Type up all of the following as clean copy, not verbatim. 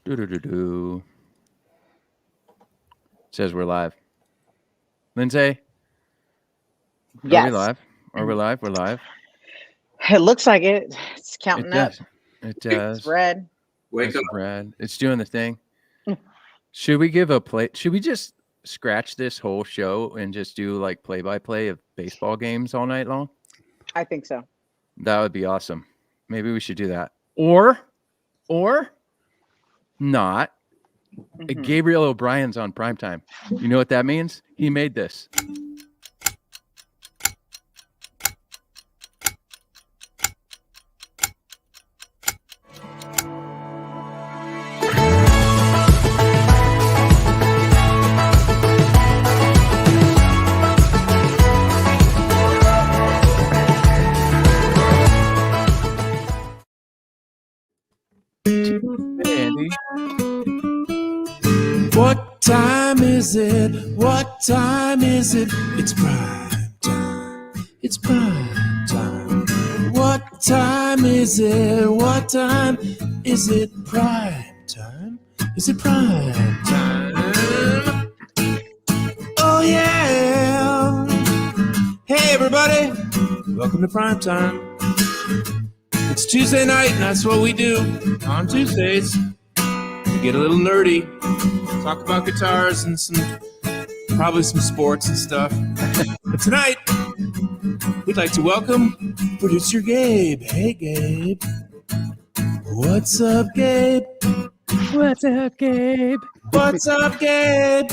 Do. Says we're live. Lindsay, are we Yes, live? Are we live? We're live. it looks like it. It's It counting up. does. It It's does. red. Wake up. It's red. It's doing the thing. Should we give a play? Should we just scratch this whole show and just do like play-by-play of baseball games all night long? I think so. That would be awesome. Maybe we should do that. Or not. Mhm. Gabriel O'Brien's on primetime. You know what that means? He made this. Hey, Andy. What time is it? What time is it? It's prime time. It's prime time. What time is it? What time is it? Prime time. Is it prime time? Oh yeah. Hey everybody. Welcome to prime time. It's Tuesday night and that's what we do on Tuesdays. We get a little nerdy. Talk about guitars and probably some sports and stuff. But tonight, we'd like to welcome producer Gabe. Hey, Gabe. What's up, Gabe? What's up, Gabe? What's up, Gabe?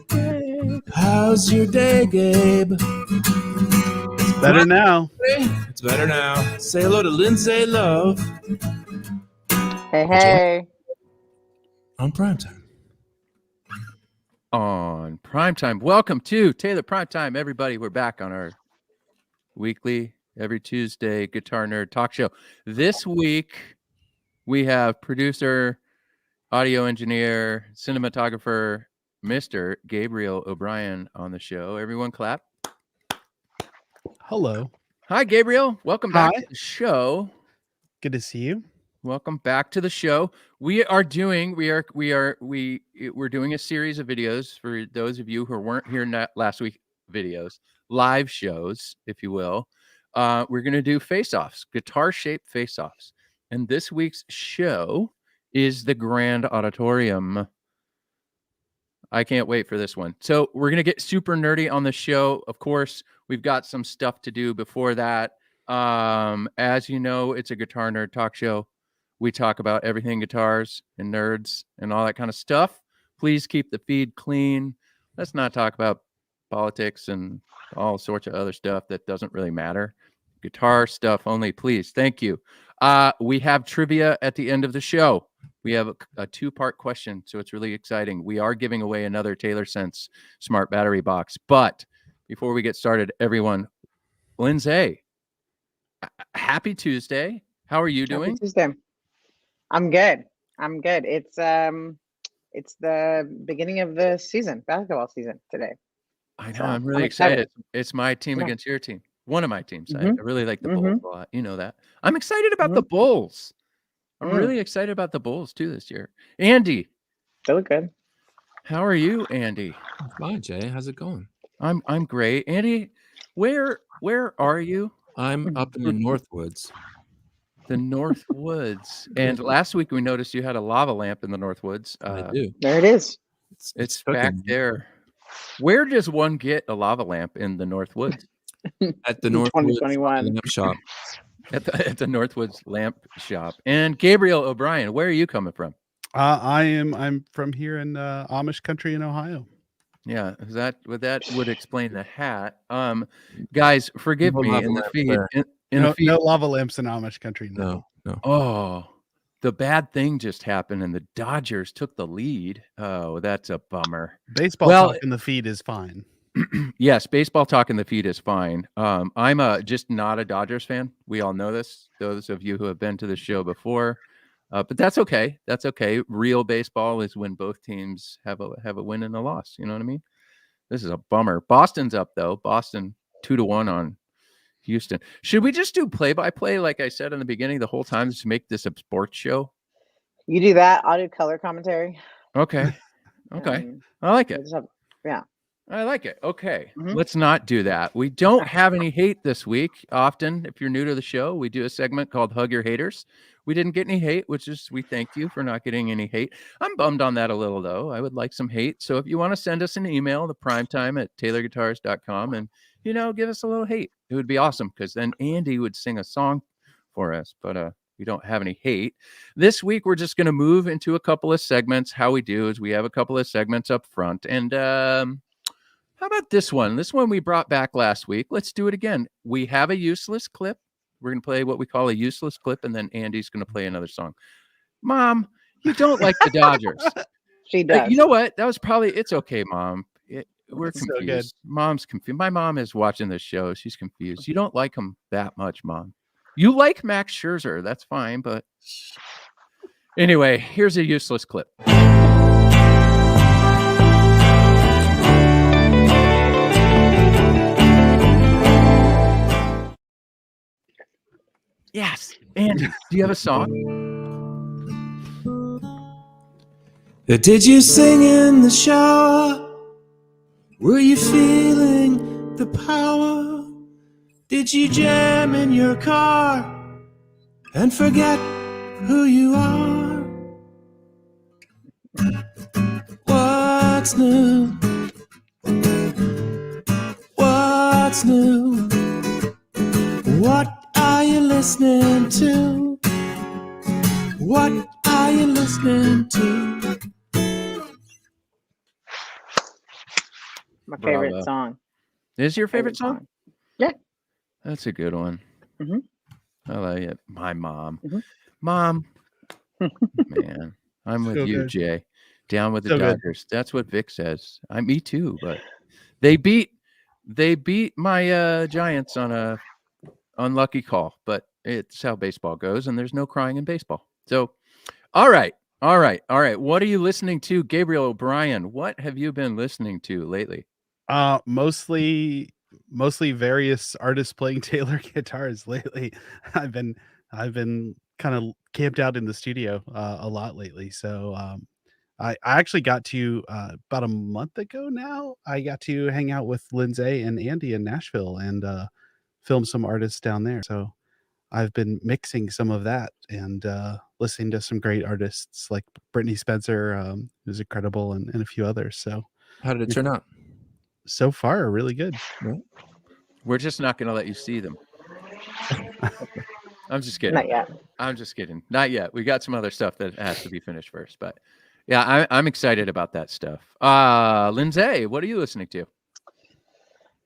Gabe. How's your day, Gabe? It's better now. It's better now. Say hello to Lindsay Love Hey. on Primetime. On primetime. Welcome to Taylor Primetime, everybody. We're back on our weekly, every Tuesday Guitar Nerd talk show. This week, we have producer, audio engineer, cinematographer, Mr. Gabriel O'Brien on the show. Everyone clap. Hello. Hi, Gabriel. Welcome back Hi. to the show. Good to see you. Welcome back to the show. We're doing a series of videos for those of you who weren't here last week. Videos, live shows, if you will. We're going to do face-offs, guitar-shaped face-offs, and this week's show is the Grand Auditorium. I can't wait for this one. So we're going to get super nerdy on the show. Of course, we've got some stuff to do before that. As you know, it's a guitar nerd talk show. We talk about everything guitars and nerds and all that kind of stuff. Please keep the feed clean. Let's not talk about politics and all sorts of other stuff that doesn't really matter. Guitar stuff only, please. Thank you. We have trivia at the end of the show. We have a two-part question, so it's really exciting. We are giving away another Taylor Sense smart battery box. But before we get started, everyone, Lindsay, happy Tuesday. How are you doing? Happy Tuesday. I'm good. It's the beginning of the season, basketball season today. I know. So, I'm really I'm excited. excited. It's my team Yeah. against your team. One of my teams. I Mhm. really like the Mhm. Bulls a lot. You know that. I'm excited about the Bulls. I'm really excited about the Bulls too this year. Andy, They look good. how are you, Andy? I'm fine, Jay. How's it going? I'm great. Andy, where are you? I'm up in the Northwoods. The North Woods. And last week we noticed you had a lava lamp in the North Woods. I do. There it is. It's cooking. back there. Where does one get a lava lamp in the North Woods? At the Northwoods 2021. lamp shop. At the Northwoods lamp shop. And Gabriel O'Brien, where are you coming from? I'm from here in Amish country in Ohio. Yeah, that would explain the hat. Guys, forgive No me lava in the lamp feed. there. In the feed. No lava lamps in Amish country. No. Oh, the bad thing just happened, and the Dodgers took the lead. Oh, that's a bummer. Baseball Well, talk in the feed is fine. Yes, baseball talk in the feed is fine. I'm just not a Dodgers fan. We all know this. Those of you who have been to the show before, but that's okay. That's okay. Real baseball is when both teams have a win and a loss. You know what I mean? This is a bummer. Boston's up though. Boston 2-1 on Houston. Should we just do play-by-play, like I said in the beginning, the whole time, to make this a sports show? You do that. I'll do color commentary. Okay. Okay. And I like we'll it. just have, yeah. I like it. Okay. Mhm. Let's not do that. We don't have any hate this week. Often, if you're new to the show, we do a segment called Hug Your Haters. We didn't get any hate, which is we thank you for not getting any hate. I'm bummed on that a little, though. I would like some hate. So if you want to send us an email, the primetime at taylorguitars.com, and, give us a little hate. It would be awesome because then Andy would sing a song for us. But we don't have any hate. This week, we're just going to move into a couple of segments. How we do is we have a couple of segments up front. And how about this one? This one we brought back last week. Let's do it again. We have a useless clip. We're going to play what we call a useless clip, and then Andy's going to play another song. Mom, you don't like the Dodgers. She does. You know what? That was probably, it's okay, Mom. We're It's so good. confused. Mom's confused. My mom is watching this show. She's confused. You don't like him that much, Mom. You like Max Scherzer. That's fine. But anyway, here's a useless clip. Yes. Andy, do you have a song? Did you sing in the shower? Were you feeling the power? Did you jam in your car and forget who you are? What's new? What's new? What are you listening to? What are you listening to? My favorite Bravo. song. Is your favorite song? Yeah. That's a good one. Mhm. I like it. My mom. Mhm. Mom. Man, I'm with So you, good. Jay. Down with the So good. Dodgers. That's what Vic says. Me too, but they beat my Giants on a unlucky call, but it's how baseball goes, and there's no crying in baseball. So, all right. What are you listening to, Gabriel O'Brien? What have you been listening to lately? Mostly various artists playing Taylor guitars lately. I've been kind of camped out in the studio a lot lately. So I actually got to about a month ago now. I got to hang out with Lindsay and Andy in Nashville and film some artists down there. So I've been mixing some of that and listening to some great artists like Brittany Spencer, who's incredible, and a few others. So How did it turn out? so far, really good. We're just not going to let you see them. I'm just kidding. Not yet. I'm just kidding. Not yet. We got some other stuff that has to be finished first, but yeah, I'm excited about that stuff. Lindsay, what are you listening to?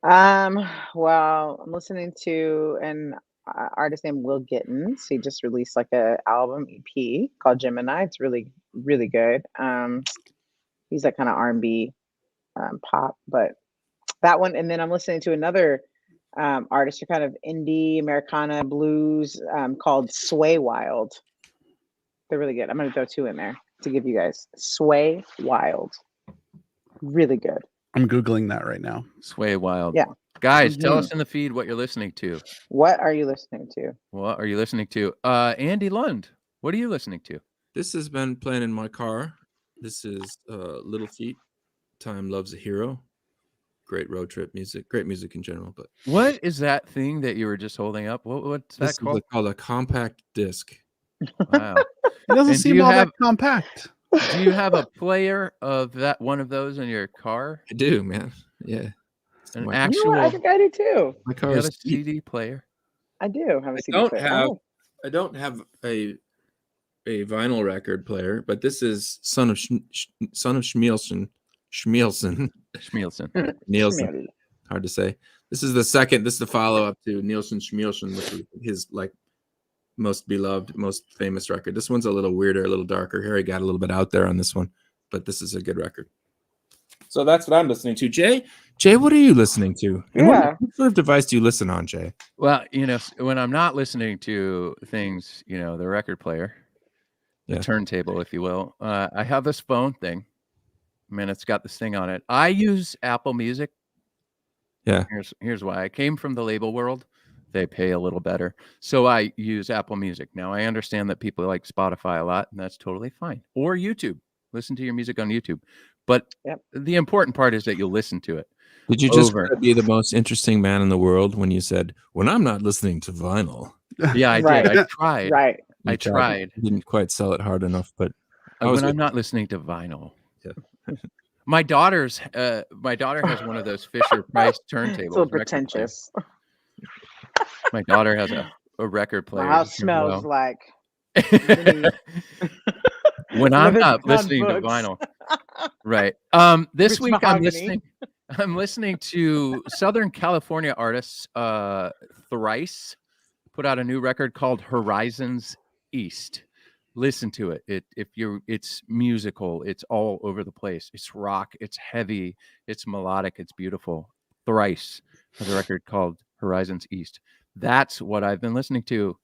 Well, I'm listening to an artist named Will Gittins. He just released like a album EP called Gemini. It's really, really good. He's like kind of R&B pop, but that one. And then I'm listening to another artist, who kind of indie Americana blues, called Sway Wild. They're really good. I'm going to throw two in there to give you guys. Sway Wild. Really good. I'm Googling that right now. Sway Wild. Yeah. Guys, tell us in the feed what you're listening to. What are you listening to? What are you listening to? Andy Lund, what are you listening to? This has been playing in my car. This is Little Feat. Time Loves a Hero. Great road trip music. Great music in general. But What is that thing that you were just holding up? What's this that called? is called a compact disc. Wow. It doesn't And do seem you all have- that compact. Do you have a player of that one of those in your car? I do, man. Yeah. An My- actual. You know what? I think I do too. My You car have is a CD player. I do have a CD don't player. have- Oh, I don't have a vinyl record player, but this is Son of Schmielsen. Schmielsen. Nielsen. Hard to say. This is the follow-up to Nielsen Schmielsen, which is his like most beloved, most famous record. This one's a little weirder, a little darker. Harry got a little bit out there on this one, but this is a good record. So that's what I'm listening to. Jay, what are you listening to? And Yeah. what sort of device do you listen on, Jay? Well, when I'm not listening to things, the record player, the Yeah. turntable, if you will, I have this phone thing. I mean, it's got this thing on it. I use Apple Music. Yeah. Here's why. I came from the label world they pay a little better. So I use Apple Music. Now I understand that people like Spotify a lot, and that's totally fine. Or YouTube. Listen to your music on YouTube. But the important part is that you'll listen to it. Did you just want to be the most interesting man in the world when you said, "When I'm not listening to vinyl"? Yeah, I did. I tried. Right. I tried. Didn't quite sell it hard enough, but when I'm not listening to vinyl. Yeah. My daughter has one of those Fisher Price turntables. So pretentious. My daughter has a record player. My house smells like when I'm not listening to vinyl. Right. This week Mahogany. I'm listening to Southern California artists. Thrice put out a new record called Horizons East. Listen to it. It's musical. It's all over the place. It's rock. It's heavy. It's melodic. It's beautiful. Thrice has a record called Horizons East. That's what I've been listening to.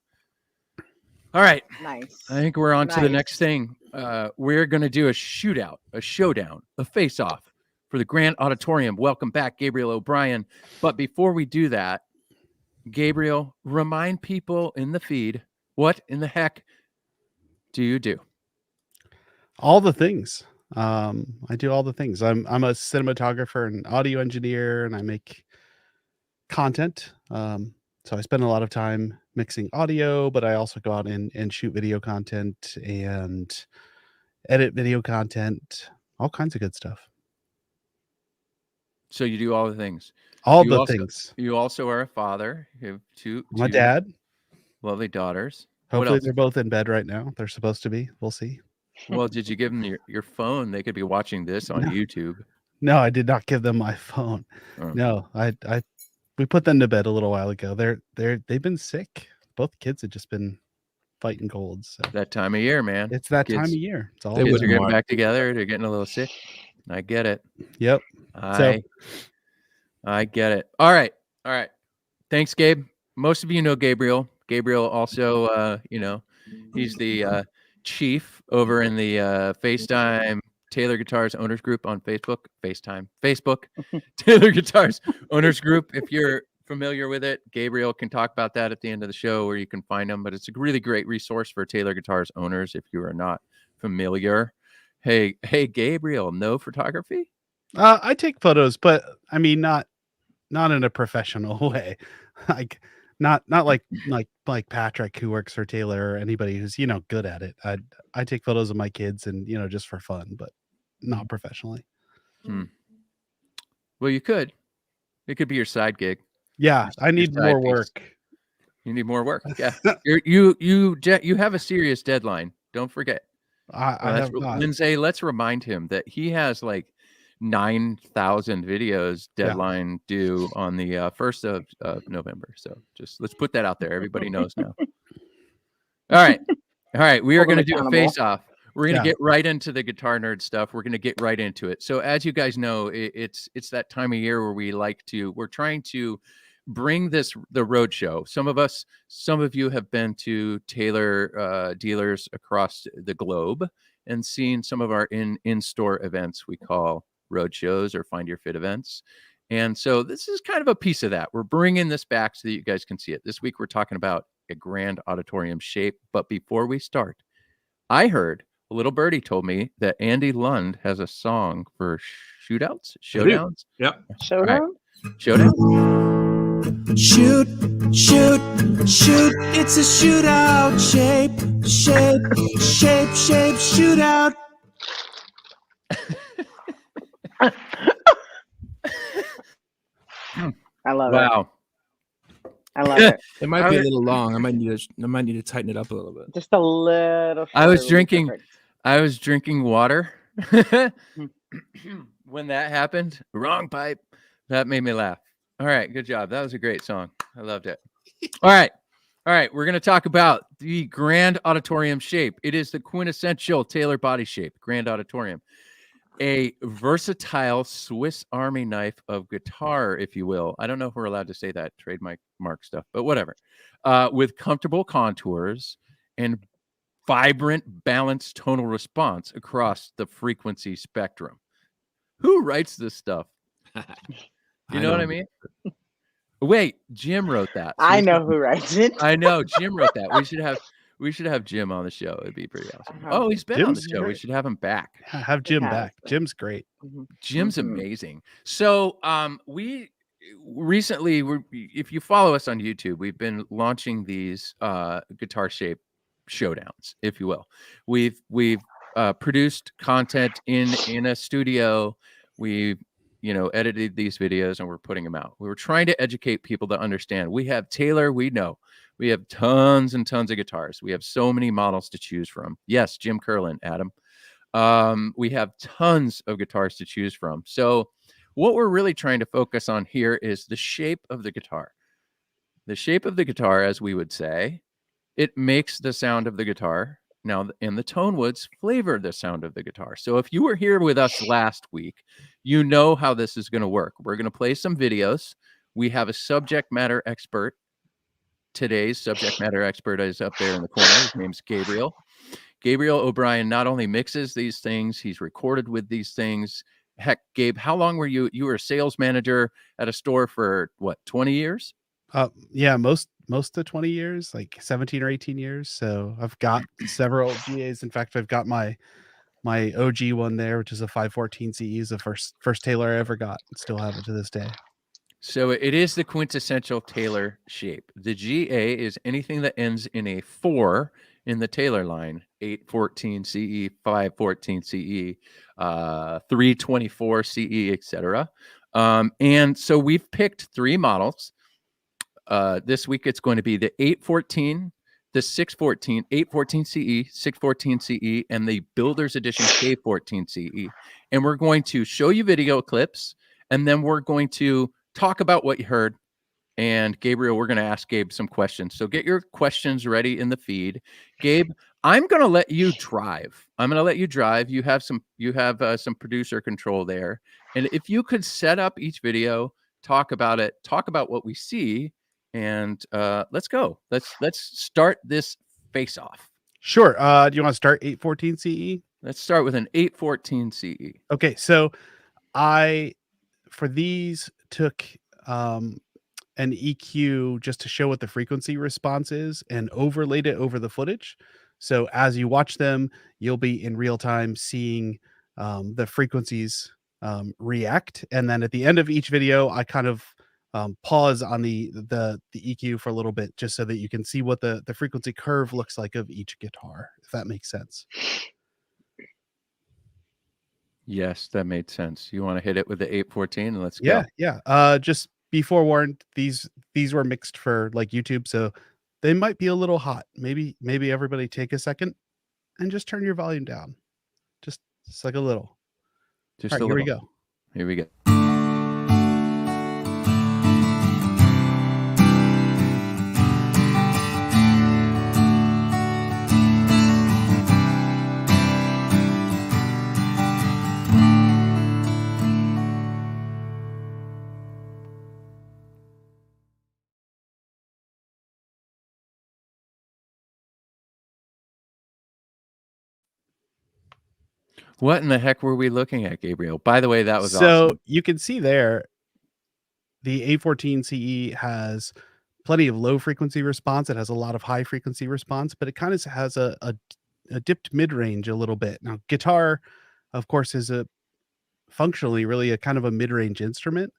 All right. Nice. I think we're on to the next thing. We're going to do a shootout, a showdown, a face-off for the Grand Auditorium. Welcome back, Gabriel O'Brien. But before we do that, Gabriel, remind people in the feed, what in the heck do you do? All the things. I do all the things. I'm a cinematographer and audio engineer, and I make content. So I spend a lot of time mixing audio, but I also go out and shoot video content and edit video content, all kinds of good stuff. So you do all the things. All the things. You also are a father. You have two dad. Lovely daughters. Hopefully they're both in bed right now. They're supposed to be. We'll see. Well, did you give them your phone? They could be watching this on YouTube. No, I did not give them my phone. Oh. No, we put them to bed a little while ago. They've been sick. Both kids have just been fighting colds. So. That time of year, man. It's that time of year. It's all kids are getting back together. They're getting a little sick. I get it. Yep. I get it. All right. Thanks, Gabe. Most of you know Gabriel. Gabriel also, he's the chief over in the FaceTime Taylor Guitars Owners Group on Facebook. Facebook. Taylor Guitars Owners Group. If you're familiar with it, Gabriel can talk about that at the end of the show, where you can find them. But it's a really great resource for Taylor Guitars owners if you are not familiar. Hey, Gabriel, no photography? I take photos, but I mean not in a professional way. Like not like Patrick, who works for Taylor, or anybody who's good at it. I take photos of my kids and just for fun, but not professionally. Well, you could. It could be your side gig. Yeah, I need more work. You need more work. Yeah, you have a serious deadline. Don't forget. I have not. Lindsay, let's remind him that he has like 9,000 videos deadline due on the 1st of November. So just let's put that out there. Everybody knows now. All right. We are going to do a face-off. We're going to get right into the guitar nerd stuff. We're going to get right into it. So as you guys know, it's that time of year where we're trying to bring the road show. Some of you have been to Taylor dealers across the globe and seen some of our in-store events we call road shows or find your fit events. And so this is kind of a piece of that. We're bringing this back so that you guys can see it. This week, we're talking about a Grand Auditorium shape. But before we start, I heard a little birdie told me that Andy Lund has a song for showdowns. Yep. Showdown? Right. Showdown? Shoot, it's a shootout. Shape, shootout. I love it. Wow. I love it. It might be a little long. I might need to tighten it up a little bit. Just a little. I was drinking water when that happened. Wrong pipe. That made me laugh. All right, good job. That was a great song. I loved it. All right. We're going to talk about the Grand Auditorium shape. It is the quintessential Taylor body shape, Grand Auditorium. A versatile Swiss Army knife of guitar, if you will. I don't know if we're allowed to say that trademark stuff, but whatever. With comfortable contours and vibrant, balanced tonal response across the frequency spectrum. Who writes this stuff? You know what I mean? Wait, Jim wrote that. So I know who writes it. I know Jim wrote that. We should have Jim on the show. It'd be pretty awesome. Uh-huh. Oh, he's been on the Jim's show. We great. should have him back. Yeah, have He Jim has, back. but- Jim's great. Mhm. Jim's Mhm. amazing. So we recently, if you follow us on YouTube, we've been launching these guitar shape showdowns, if you will. We've produced content in a studio. We've edited these videos and we're putting them out. We were trying to educate people to understand. We have Taylor, we know. We have tons and tons of guitars. We have so many models to choose from. Yes, Jim Curlin, Adam. We have tons of guitars to choose from. So what we're really trying to focus on here is the shape of the guitar. The shape of the guitar, as we would say, it makes the sound of the guitar. Now, and the tone woods flavor the sound of the guitar. So if you were here with us last week, you know how this is going to work. We're going to play some videos. We have a subject matter expert. Today's subject matter expert is up there in the corner. His name's Gabriel. Gabriel O'Brien not only mixes these things, he's recorded with these things. Heck, Gabe, how long were you? You were a sales manager at a store for what, 20 years? Yeah, most of 20 years, like 17 or 18 years. So I've got several GAs. In fact, I've got my OG one there, which is a 514 CE, is the first Taylor I ever got. Still have it to this day. So it is the quintessential Taylor shape. The GA is anything that ends in a 4 in the Taylor line: 814 CE, 514 CE, 324 CE, etc. And so we've picked 3 models. This week it's going to be the 814, the 614, 814 CE, 614 CE, and the Builder's Edition K14 CE. And we're going to show you video clips, and then we're going to talk about what you heard. And Gabriel, we're going to ask Gabe some questions. So get your questions ready in the feed. Gabe, I'm going to let you drive. You have some producer control there. And if you could set up each video, talk about it, talk about what we see, and let's go. Let's start this face off. Sure. Do you want to start 814 CE? Let's start with an 814 CE. Okay, so I for these took an EQ just to show what the frequency response is and overlaid it over the footage. So as you watch them, you'll be in real time seeing the frequencies react. And then at the end of each video, I kind of pause on the EQ for a little bit just so that you can see what the frequency curve looks like of each guitar, if that makes sense. Yes, that made sense. You want to hit it with the 814 and let's go. Yeah. Just be forewarned, these were mixed for like YouTube, so they might be a little hot. Maybe everybody take a second and just turn your volume down. Just like a little. Just All right, a here we little. go. Here we go. What in the heck were we looking at, Gabriel? By the way, that was awesome. So you can see there, the 814 CE has plenty of low frequency response. It has a lot of high frequency response, but it kind of has a dipped mid range a little bit. Now, guitar, of course, is functionally really a kind of a mid range instrument.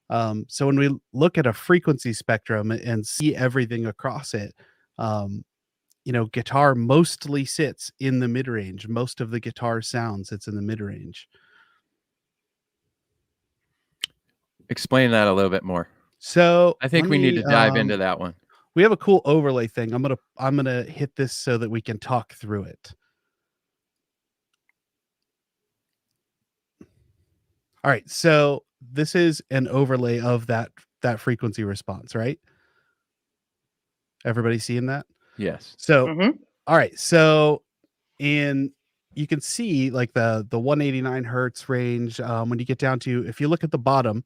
So when we look at a frequency spectrum and see everything across it, guitar mostly sits in the mid range. Most of the guitar sound sits in the mid range. Explain that a little bit more. So I think we need to dive into that one. We have a cool overlay thing. I'm gonna hit this so that we can talk through it. All right, so this is an overlay of that frequency response, right? Everybody seeing that? Yes. So, all right, so you can see like the 189 hertz range. When you get down to, if you look at the bottom,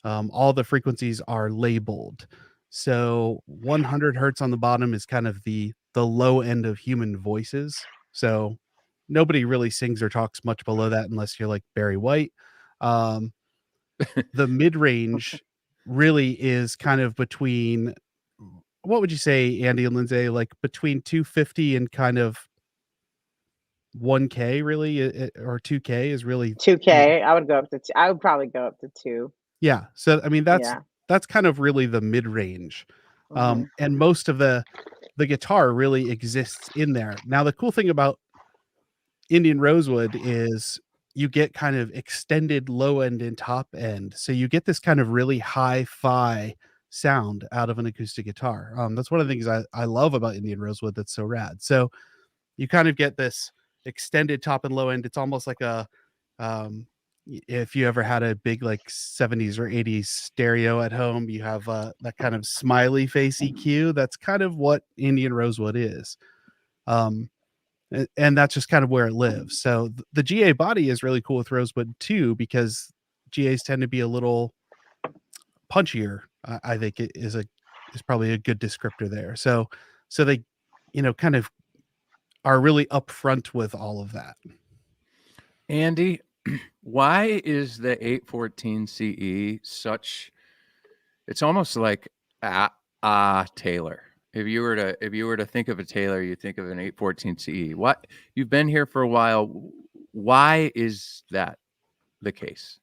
all the frequencies are labeled. So 100 hertz on the bottom is kind of the low end of human voices. So nobody really sings or talks much below that unless you're like Barry White. The mid range really is kind of between, what would you say, Andy and Lindsay, like between 250 and kind of 1K really, or 2K is really 2K. I would go up to. I would probably go up to 2. yeah. So I mean Yeah. that's kind of really the mid range, Mhm. and most of the guitar really exists in there. Now the cool thing about Indian rosewood is you get kind of extended low end and top end, so you get this kind of really hi-fi sound out of an acoustic guitar. That's one of the things I love about Indian rosewood that's so rad. So you kind of get this extended top and low end. It's almost like a if you ever had a big like 70s or 80s stereo at home, you have that kind of smiley face EQ. That's kind of what Indian rosewood is. And that's just kind of where it lives. So the GA body is really cool with rosewood too, because GAs tend to be a little punchier. I think it is probably a good descriptor there. So they, kind of are really upfront with all of that. Andy, why is the 814 CE such? It's almost like Taylor. If you were to think of a Taylor, you think of an 814 CE. What, you've been here for a while. Why is that the case?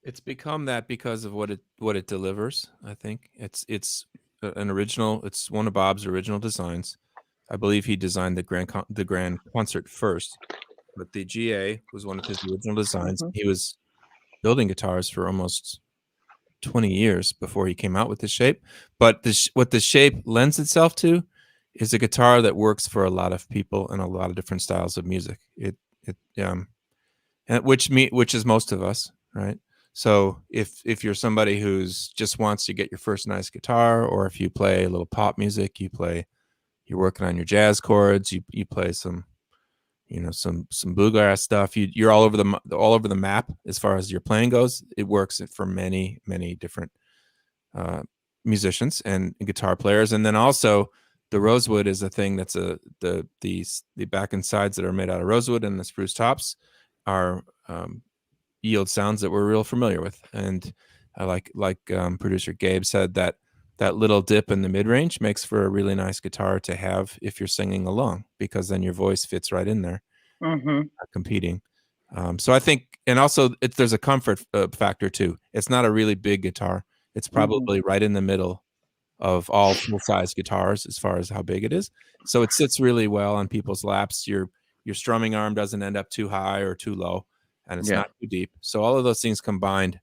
It's become that because of what it delivers. I think it's an original. It's one of Bob's original designs. I believe he designed the grand concert first, but the GA was one of his original designs. Mhm. He was building guitars for almost 20 years before he came out with this shape. But what the shape lends itself to is a guitar that works for a lot of people and a lot of different styles of music. Which is most of us, right? So if you're somebody who's just wants to get your first nice guitar, or if you play a little pop music, you're working on your jazz chords, you play some bluegrass stuff, you're all over the map as far as your playing goes. It works for many different musicians and guitar players. And then also the rosewood is a thing that's the back and sides that are made out of rosewood, and the spruce tops are yield sounds that we're real familiar with. And I like producer Gabe said, that little dip in the mid-range makes for a really nice guitar to have if you're singing along, because then your voice fits right in there, competing. So I think, and also there's a comfort factor too. It's not a really big guitar. It's probably right in the middle of all full-size guitars as far as how big it is. So it sits really well on people's laps. Your strumming arm doesn't end up too high or too low, and it's not too deep. So all of those things combined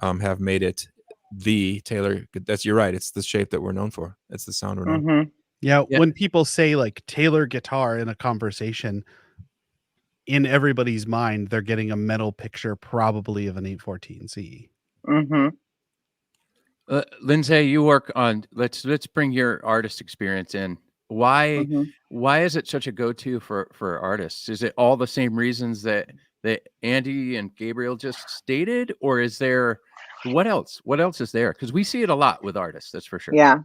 have made it the Taylor. You're right. It's the shape that we're known for. It's the sound we're known for. Yeah. When people say like Taylor guitar in a conversation, in everybody's mind, they're getting a mental picture probably of an 814 CE. Lindsay, you work on, let's bring your artist experience in. Why is it such a go-to for artists? Is it all the same reasons that Andy and Gabriel just stated, or is there what else is there? Because we see it a lot with artists, that's for sure. Yeah,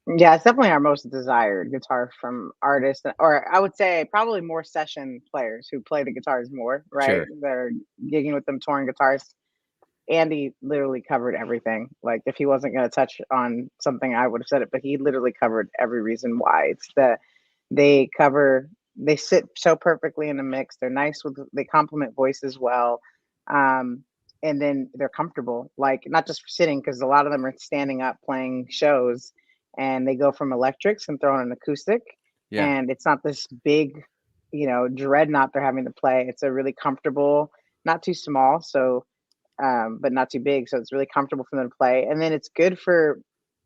it's definitely our most desired guitar from artists, or I would say probably more session players who play the guitars more, right? Sure. They're gigging with them, touring guitars. Andy literally covered everything. Like, if he wasn't going to touch on something, I would have said it, but he literally covered every reason why. They sit so perfectly in the mix. They're nice they complement voices well. And then they're comfortable, like not just for sitting, because a lot of them are standing up playing shows, and they go from electrics and throw in an acoustic. Yeah. And it's not this big, dreadnought they're having to play. It's a really comfortable, not too small. So, but not too big, so it's really comfortable for them to play. And then it's good for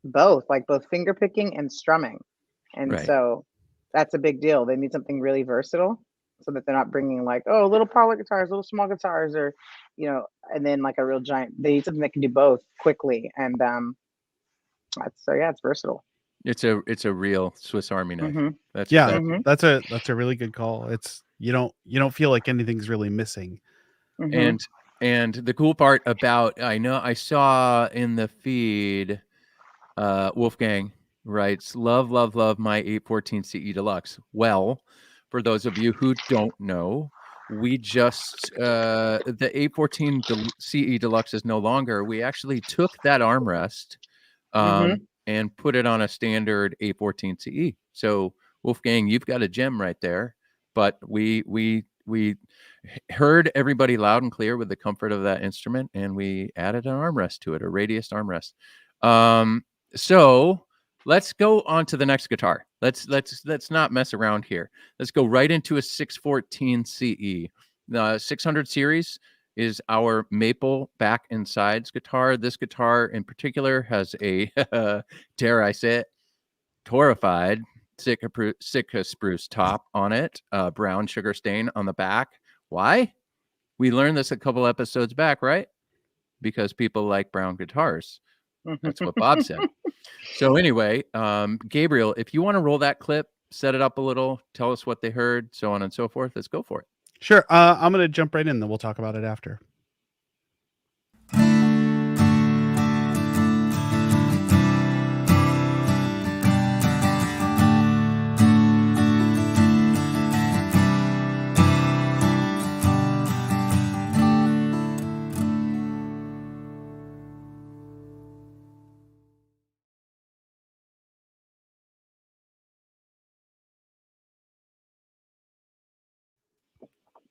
both finger picking and strumming. And so that's a big deal. They need something really versatile, so that they're not bringing little parlor guitars, little small guitars, or and then like a real giant. They need something that can do both quickly. And it's versatile. It's a real Swiss Army knife. That's a really good call. It's you don't feel like anything's really missing. And the cool part about, I saw in the feed, Wolfgang writes, love my 814 CE Deluxe. Well, for those of you who don't know, we just the 814 CE Deluxe is no longer. We actually took that armrest and put it on a standard 814 CE. So Wolfgang, you've got a gem right there. But we heard everybody loud and clear with the comfort of that instrument, and we added an armrest to it, a radius armrest. So let's go on to the next guitar. Let's not mess around here. Let's go right into a 614 CE. The 600 series is our maple back and sides guitar. This guitar in particular has a, dare I say it, torrified Sitka spruce top on it, brown sugar stain on the back. Why? We learned this a couple episodes back, right? Because people like brown guitars. That's what Bob said. So anyway, Gabriel, if you want to roll that clip, set it up a little, tell us what they heard, so on and so forth. Let's go for it. Sure. I'm going to jump right in, then we'll talk about it after.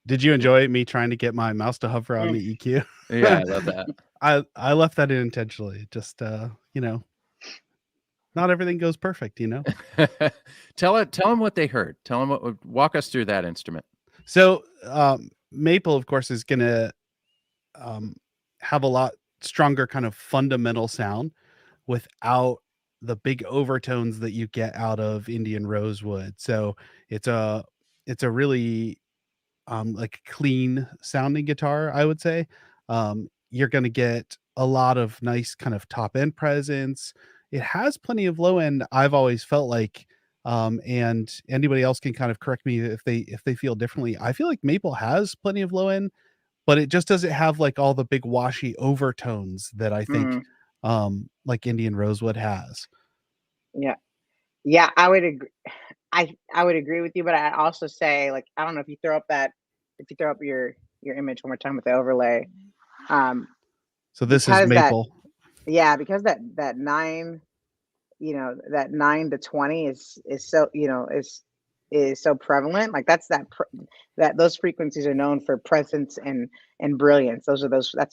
Did you enjoy me trying to get my mouse to hover on the EQ? Yeah, I love that. I left that in intentionally. Just not everything goes perfect, Tell them what they heard. Tell them walk us through that instrument. So maple, of course, is gonna have a lot stronger kind of fundamental sound without the big overtones that you get out of Indian rosewood. So it's a really like clean sounding guitar, I would say. You're going to get a lot of nice kind of top end presence. It has plenty of low end, I've always felt like, and anybody else can kind of correct me if they feel differently. I feel like maple has plenty of low end, but it just doesn't have like all the big washy overtones that I think like Indian rosewood has. Yeah, I would agree. I would agree with you, but I also say, like, I don't know if you throw up your image one more time with the overlay. So this is maple. Because that 9, that 9 to 20 is so, is so prevalent. Like that's that those frequencies are known for presence and brilliance. That's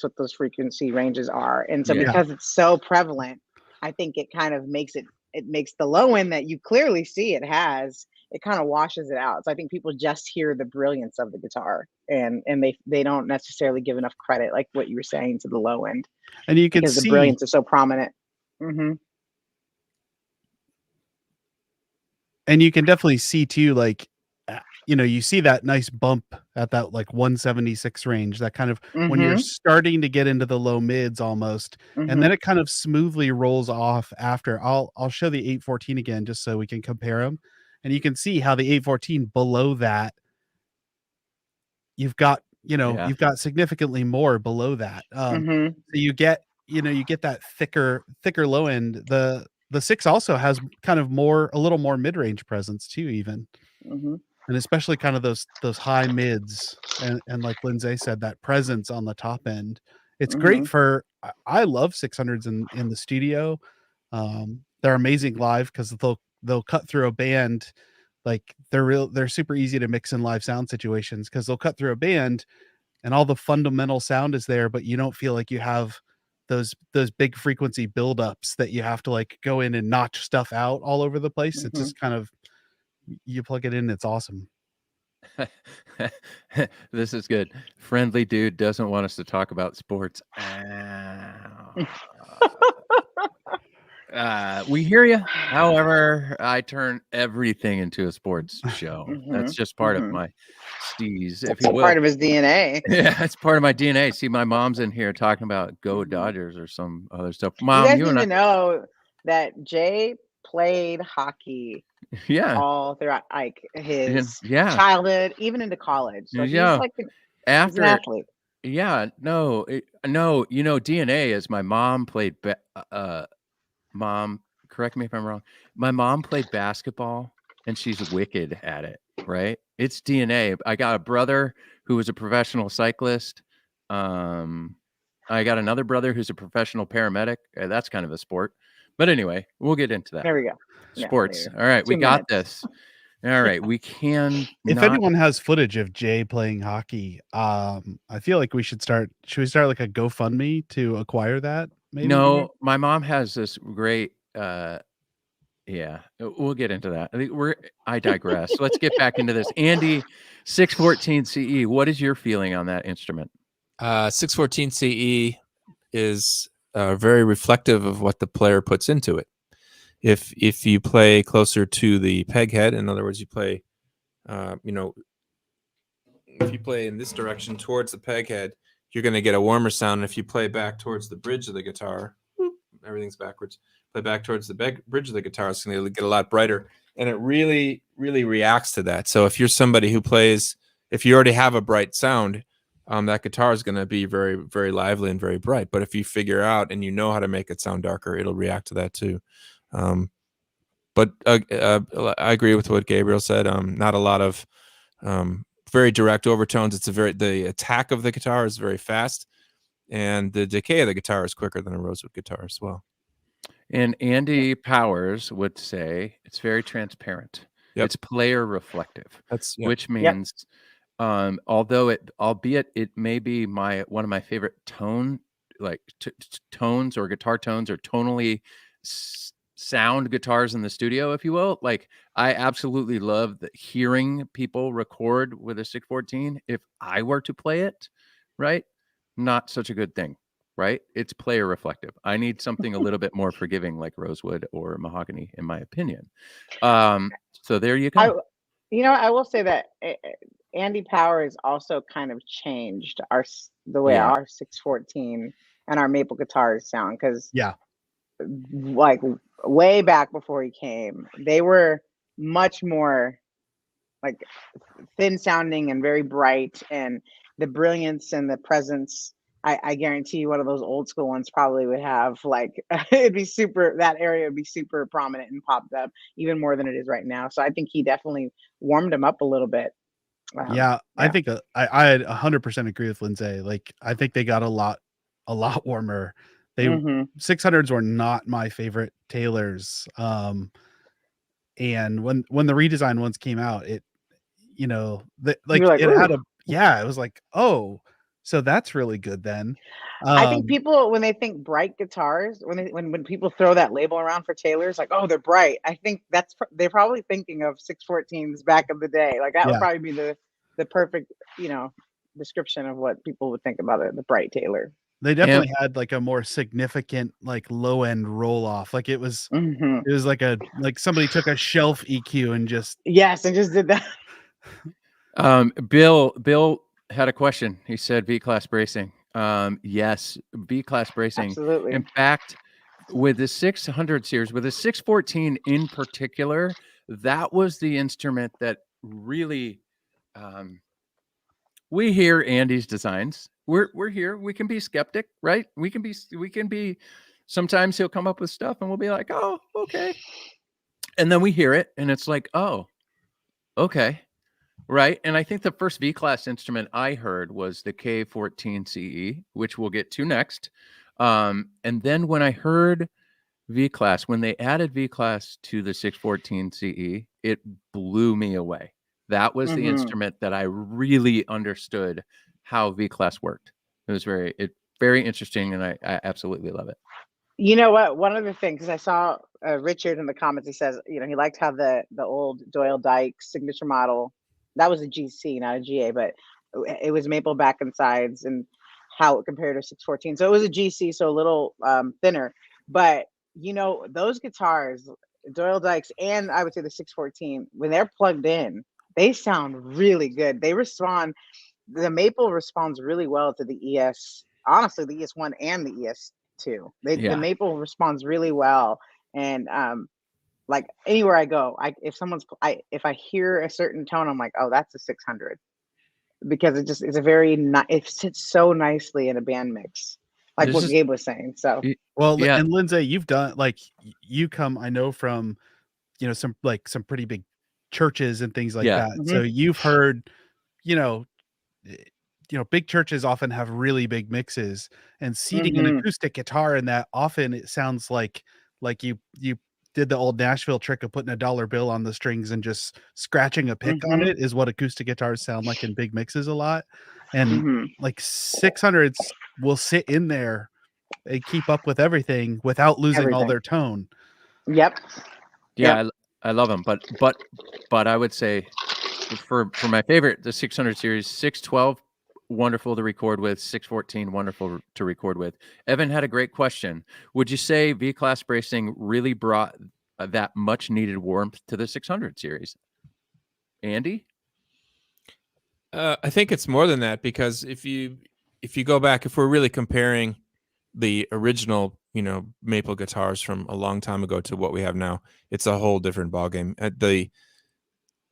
what those frequency ranges are. And so because it's so prevalent, I think it kind of makes the low end that you clearly see it kind of washes it out. So I think people just hear the brilliance of the guitar and they don't necessarily give enough credit, like what you were saying, to the low end. And you can because see the brilliance is so prominent. And you can definitely see too, like, you see that nice bump at that like 176 range, that kind of when you're starting to get into the low mids almost, and then it kind of smoothly rolls off after. I'll show the 814 again just so we can compare them, and you can see how the 814 below that, you've got significantly more below that. So you get that thicker low end. The 6 also has kind of a little more mid-range presence too, even. And especially kind of those high mids and like Lindsay said, that presence on the top end. It's great for, I love 600s in the studio. They're amazing live because they'll cut through a band. Like they're super easy to mix in live sound situations because they'll cut through a band and all the fundamental sound is there, but you don't feel like you have those big frequency buildups that you have to like go in and notch stuff out all over the place. It's just kind of, you plug it in, it's awesome. This is good. Friendly dude doesn't want us to talk about sports. We hear you. However, I turn everything into a sports show. That's just part of my steez, if you will. Part of his DNA. Yeah, it's part of my DNA. See, my mom's in here talking about Go Dodgers or some other stuff. Mom, you guys need to know that Jay played hockey all throughout like his childhood, even into college. So he's like after he's an athlete. DNA is my mom played mom, correct me if I'm wrong. My mom played basketball and she's wicked at it, right? It's DNA. I got a brother who was a professional cyclist. I got another brother who's a professional paramedic. That's kind of a sport. But anyway, we'll get into that. There we go. Sports. Yeah, All right, we 2 got minutes. this. All right, we can. If anyone has footage of Jay playing hockey, I feel like we should start. Should we start like a GoFundMe to acquire that? Maybe. No, my mom has this great. Yeah, we'll get into that. I digress. Let's get back into this. Andy, 614 CE. What is your feeling on that instrument? 614 CE is very reflective of what the player puts into it. If you play closer to the peg head, in other words, you play, if you play in this direction towards the peg head, you're going to get a warmer sound. If you play back towards the bridge of the guitar, everything's backwards. Play back towards the bridge of the guitar, it's going to get a lot brighter, and it really, really reacts to that. So if you're somebody who plays, if you already have a bright sound, that guitar is going to be very, very lively and very bright. But if you figure out and you know how to make it sound darker, it'll react to that too. But I agree with what Gabriel said. Not a lot of very direct overtones. The attack of the guitar is very fast, and the decay of the guitar is quicker than a rosewood guitar as well. And Andy Powers would say it's very transparent. Yep. It's player reflective. Which means, albeit it may be one of my favorite tones or guitar tones or tonally sound guitars in the studio, if you will. Like, I absolutely love hearing people record with a 614. If I were to play it, right, not such a good thing. Right? It's player reflective. I need something a little bit more forgiving, like rosewood or mahogany, in my opinion. So there you go. I will say that Andy Powers also kind of changed the way our 614 and our maple guitars sound, because like way back before he came, they were much more like thin sounding and very bright, and the brilliance and the presence. I guarantee you one of those old school ones probably would have that area would be super prominent and popped up even more than it is right now. So I think he definitely warmed him up a little bit. I think I 100% agree with Lindsay. Like, I think they got a lot warmer. They 600s were not my favorite Taylors. And when the redesign ones came out, it had it was like, oh, so that's really good then. I think people, when they think bright guitars, when people throw that label around for Taylors, like, oh, they're bright, I think they're probably thinking of 614s back in the day. Like, that would probably be the perfect, description of what people would think about the bright Taylor. They definitely had like a more significant, like, low end roll off. Like, it was like somebody took a shelf EQ and just did that. Bill had a question. He said V-class bracing. Yes, V-class bracing. Absolutely. In fact, with the 600 series, with the 614 in particular, that was the instrument that really we hear Andy's designs. We're here. We can be skeptic, right? We can be sometimes he'll come up with stuff and we'll be like, oh, okay. And then we hear it and it's like, oh, okay. Right. And I think the first V-class instrument I heard was the K14 CE, which we'll get to next. And then when I heard V-class, when they added V-class to the 614 CE, it blew me away. That was the instrument that I really understood how V-class worked. It was very interesting, and I absolutely love it. You know what? One other thing, because I saw Richard in the comments, he says, he liked how the old Doyle Dyke signature model, that was a GC, not a GA, but it was maple back and sides, and how it compared to 614. So it was a GC, so a little thinner. But, those guitars, Doyle Dykes, and I would say the 614, when they're plugged in, they sound really good. The maple responds really well to the ES, honestly, the ES1 and the ES2. The maple responds really well. And like, anywhere I go, if I hear a certain tone, I'm like, oh, that's a 600, because it sits so nicely in a band mix, like what Gabe was saying. So and Lindsay, you've done, like, you come, I know, from some pretty big churches and things like that. So you've heard big churches often have really big mixes, and seating an acoustic guitar in that, often it sounds like you did the old Nashville trick of putting a dollar bill on the strings and just scratching a pick on it, is what acoustic guitars sound like in big mixes a lot. And like 600s will sit in there and keep up with everything without losing all their tone. Yep. Yeah, I love them, but I would say for my favorite, the 600 series, 612, wonderful to record with, 614, wonderful to record with. Evan had a great question. Would you say V-class bracing really brought that much needed warmth to the 600 series? Andy? I think it's more than that, because if you go back, if we're really comparing the original, maple guitars from a long time ago to what we have now, it's a whole different ballgame.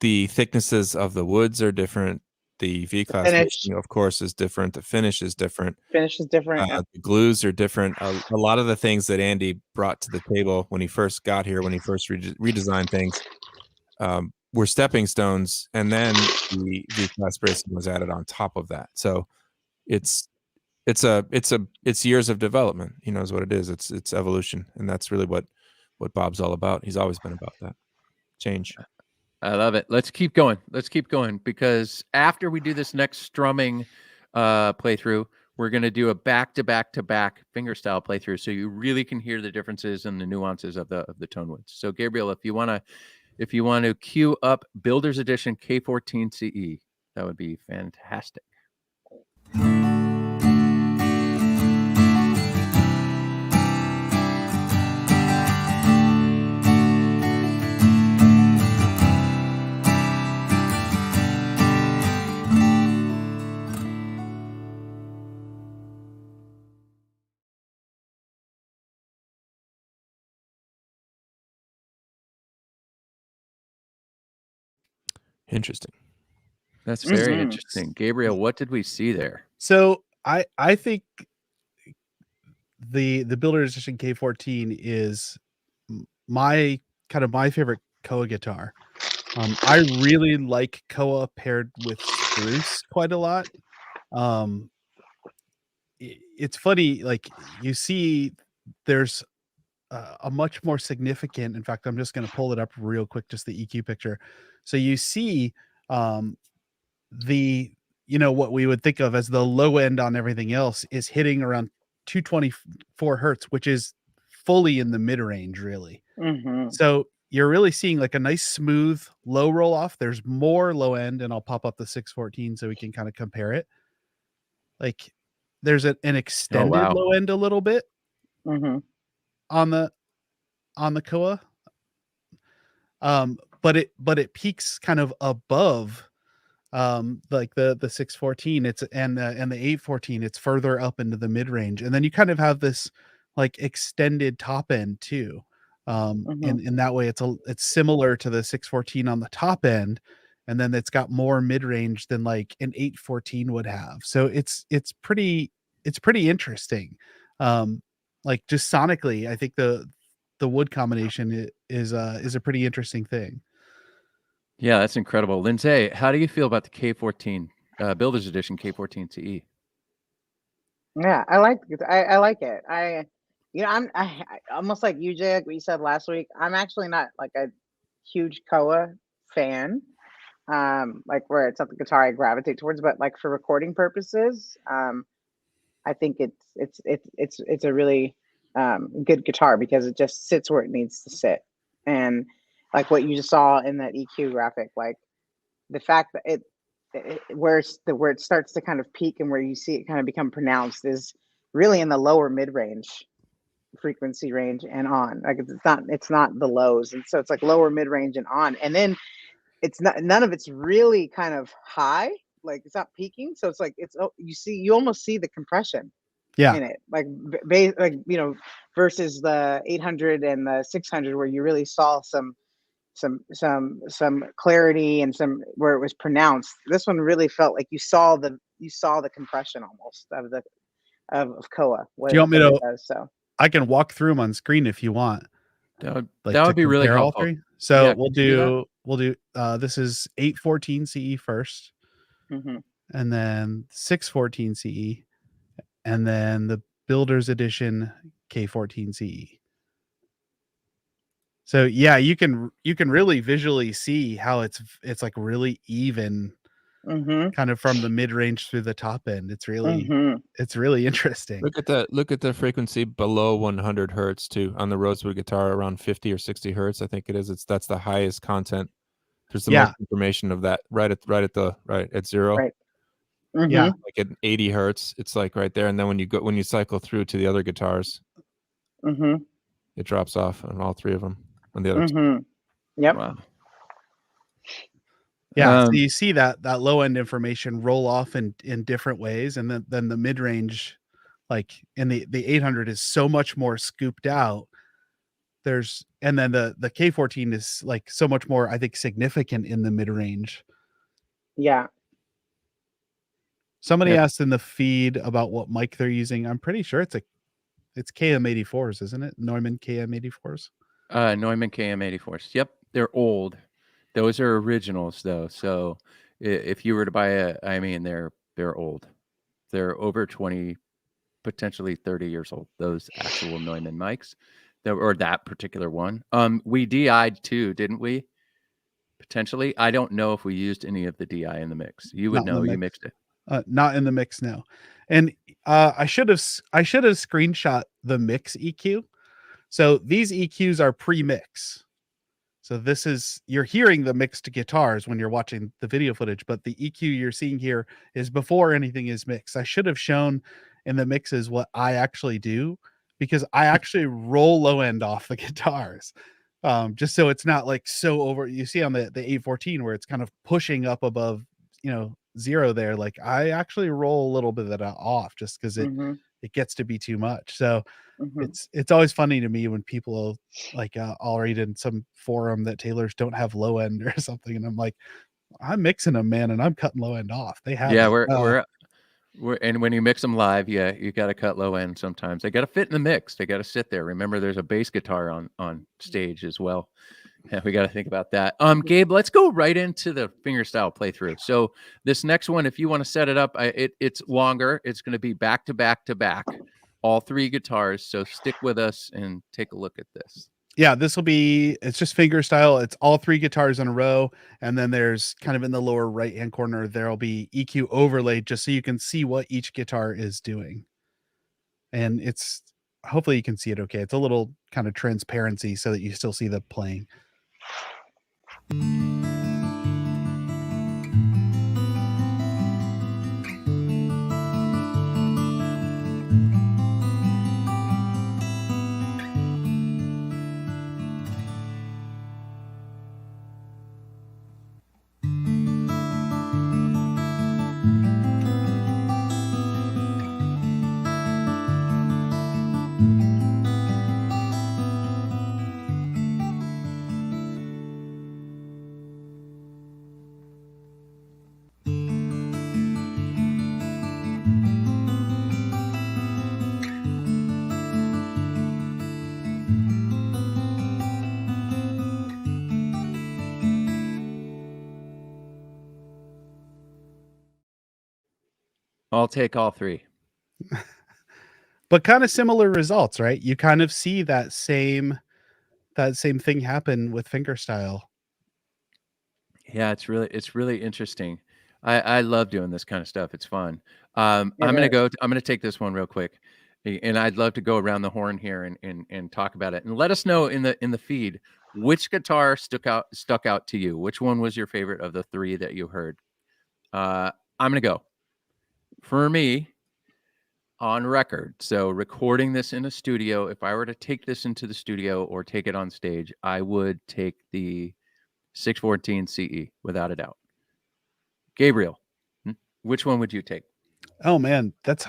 The thicknesses of the woods are different. The V-class, of course, is different. The finish is different. The glues are different. A lot of the things that Andy brought to the table when he first got here, when he first redesigned things, were stepping stones, and then the V-class bracing was added on top of that. So it's years of development, is what it is. It's evolution, and that's really what Bob's all about. He's always been about that change. I love it. Let's keep going, because after we do this next strumming playthrough, we're going to do a back-to-back fingerstyle playthrough, so you really can hear the differences and the nuances of the tone woods. So Gabriel, if you want to cue up Builder's Edition K14 CE, that would be fantastic. Interesting. That's very interesting. Gabriel, what did we see there? So I think the Builder's Edition K14 is my favorite Koa guitar. I really like Koa paired with spruce quite a lot. It's funny, like you see there's a much more significant, in fact, I'm just going to pull it up real quick, just the EQ picture. So you see what we would think of as the low end on everything else is hitting around 224 hertz, which is fully in the mid range, really. So you're really seeing like a nice smooth low roll off. There's more low end, and I'll pop up the 614 so we can kind of compare it. Like there's an extended low end a little bit on the Koa, but it peaks kind of above like the 614, it's and the 814, it's further up into the mid range, and then you kind of have this like extended top end too. In that way, it's similar to the 614 on the top end, and then it's got more mid range than like an 814 would have. So it's pretty interesting. Like just sonically, I think the wood combination is a pretty interesting thing. Yeah, that's incredible. Lindsay, how do you feel about the K14 Builder's Edition K14 CE? Yeah, I like it. I almost like you, Jay, like what you said last week. I'm actually not like a huge Koa fan, like where it's not the guitar I gravitate towards, but like for recording purposes, I think it's a really good guitar because it just sits where it needs to sit. And like what you just saw in that EQ graphic, like the fact that where it starts to kind of peak and where you see it kind of become pronounced is really in the lower mid-range frequency range and on. Like it's not the lows, and so it's like lower mid-range and on, and then it's not, none of it's really kind of high, like it's not peaking, so it's like you almost see the compression in it, like versus the 800 and the 600 where you really saw some clarity and some where it was pronounced. This one really felt like you saw the compression almost of Koa. Do you want me to? So I can walk through them on screen if you want. That would be really helpful. So yeah, we'll do this is 814 CE first. and then 614 CE, and then the Builder's Edition K14 CE. So yeah, you can really visually see how it's like really even, kind of from the mid range through the top end. It's really interesting. Look at the frequency below 100 hertz too on the rosewood guitar, around 50 or 60 hertz. I think it is. That's the highest content. There's the most information of that right at zero. Right. Yeah, like at 80 hertz, it's like right there. And then when you cycle through to the other guitars, it drops off on all three of them. On the other. Yep. Wow. Yeah, so you see that low end information roll off in different ways, and then the mid range, like in the 800, is so much more scooped out. And then the K14 is like so much more, I think, significant in the mid range. Yeah. Somebody asked in the feed about what mic they're using. I'm pretty sure it's KM84s, isn't it? Neumann KM84s. Neumann KM84s. Yep, they're old. Those are originals though. So if you were to buy they're old. They're over 20, potentially 30 years old. Those actual Neumann mics, that particular one. We DI'd too, didn't we? Potentially. I don't know if we used any of the DI in the mix. You would know. You mixed it. Not in the mix now. And I should have screenshot the mix EQ. So these EQs are pre-mix. So you're hearing the mixed guitars when you're watching the video footage, but the EQ you're seeing here is before anything is mixed. I should have shown in the mixes what I actually do, because I actually roll low end off the guitars. Just so it's not like so over. You see on the 814 where it's kind of pushing up above, zero there. Like I actually roll a little bit of that off just because it gets to be too much. So it's always funny to me when people like I'll read in some forum that Taylors don't have low end or something, and I'm like, I'm mixing them, man, and I'm cutting low end off. They have we're and when you mix them live, you got to cut low end sometimes. They got to fit in the mix. They got to sit there. Remember, there's a bass guitar on stage as well. Yeah, we got to think about that. Gabe, let's go right into the fingerstyle playthrough. So this next one, if you want to set it up, it's longer. It's going to be back to back to back, all three guitars. So stick with us and take a look at this. Yeah, it's just fingerstyle. It's all three guitars in a row. And then there's kind of in the lower right-hand corner, there'll be EQ overlaid just so you can see what each guitar is doing. And hopefully you can see it okay. It's a little kind of transparency so that you still see the playing. I'll take all three. But kind of similar results, right? You kind of see that same thing happen with fingerstyle. Yeah, it's really interesting. I love doing this kind of stuff. It's fun. I'm gonna take this one real quick, and I'd love to go around the horn here and talk about it. And let us know in the feed which guitar stuck out to you. Which one was your favorite of the three that you heard? I'm gonna go. For me, on record, so recording this in a studio, if I were to take this into the studio or take it on stage, I would take the 614 CE without a doubt. Gabriel, which one would you take? Oh man, that's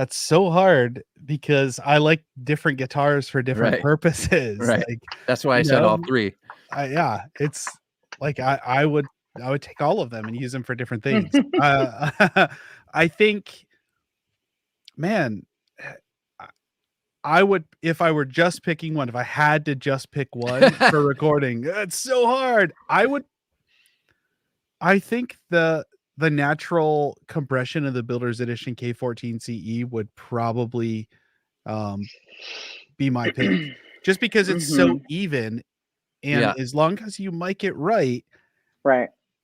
so hard because I like different guitars for different purposes. Right. Like, that's why I said all three. It's like I would take all of them and use them for different things. I think, man, I would, if I were just picking one, if I had to just pick one for recording, it's so hard. I think the the natural compression of the Builder's Edition K14 CE would probably be my pick, just because it's so even, and as long as you mic it right,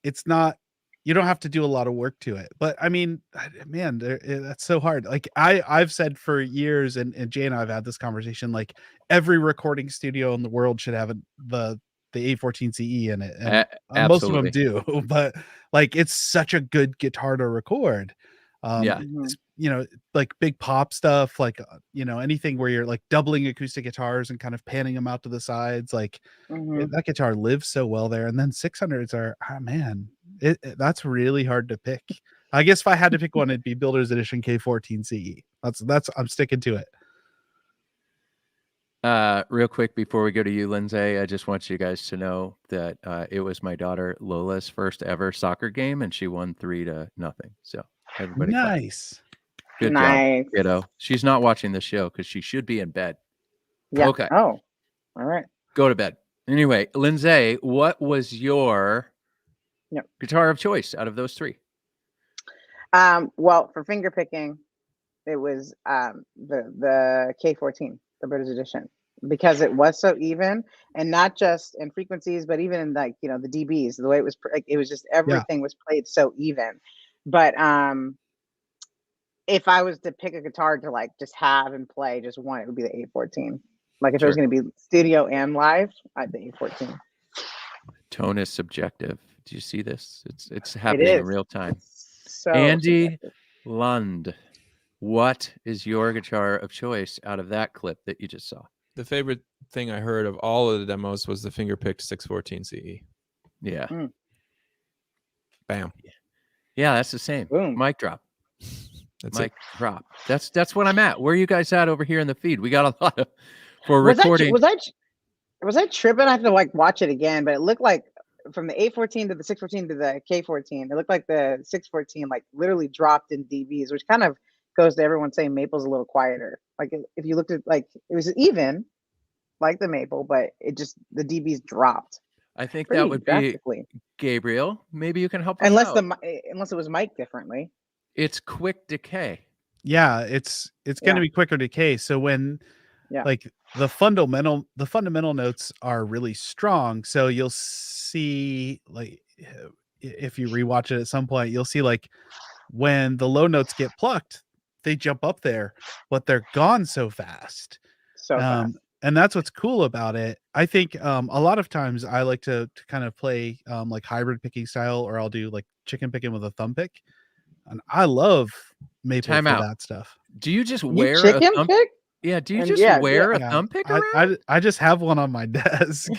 it's not, you don't have to do a lot of work to it. But I mean, man, that's so hard. Like I've said for years, and Jay and I have had this conversation, like every recording studio in the world should have the A14 CE in it, and most of them do. But like, it's such a good guitar to record. It's, you know, like big pop stuff, like anything where you're like doubling acoustic guitars and kind of panning them out to the sides, like that guitar lives so well there. And then 600s are, man, that's really hard to pick. I guess if I had to pick one, it'd be Builder's Edition K14 CE. That's I'm sticking to it. Real quick before we go to you, Lindsay, I just want you guys to know that it was my daughter Lola's first ever soccer game, and she won 3-0. So everybody, nice. Good job, kiddo. She's not watching the show because she should be in bed. Yeah. Okay. Oh, all right. Go to bed. Anyway, Lindsay, what was your guitar of choice out of those three? Well, for finger picking, it was the K14, the British Edition, because it was so even, and not just in frequencies, but even in like, the dBs, the way it was, like, it was just everything was played so even. But if I was to pick a guitar to like just have and play just one, it would be the A14. Like if it was going to be studio and live, I'd the A14. Tone is subjective. Do you see this? It's happening in real time. So Andy subjective. Lund, what is your guitar of choice out of that clip that you just saw? The favorite thing I heard of all of the demos was the finger-picked 614 CE. Yeah. Bam. Yeah, that's the same. Boom. Mic drop. That's Mic drop. That's what I'm at. Where are you guys at over here in the feed? We got a lot of recording. Was I tripping? I have to like watch it again, but it looked like from the A14 to the 614 to the K14, it looked like the 614 like literally dropped in dBs, which kind of goes to everyone saying Maple's a little quieter. Like if you looked at, like, it was even like the Maple, but it just, the dBs dropped. I think that would be Gabriel. Maybe you can help us out. Unless it was mic'd differently. It's quick decay. Yeah, it's going to be quicker decay. So when like the fundamental notes are really strong, so you'll see, like, if you rewatch it at some point, you'll see like when the low notes get plucked, they jump up there, but they're gone so fast. And that's what's cool about it. I think a lot of times I like to kind of play like hybrid picking style, or I'll do like chicken picking with a thumb pick. And I love Maple for that stuff. Do you just wear a thumb pick? Yeah, do you just wear a thumb pick around? I just have one on my desk.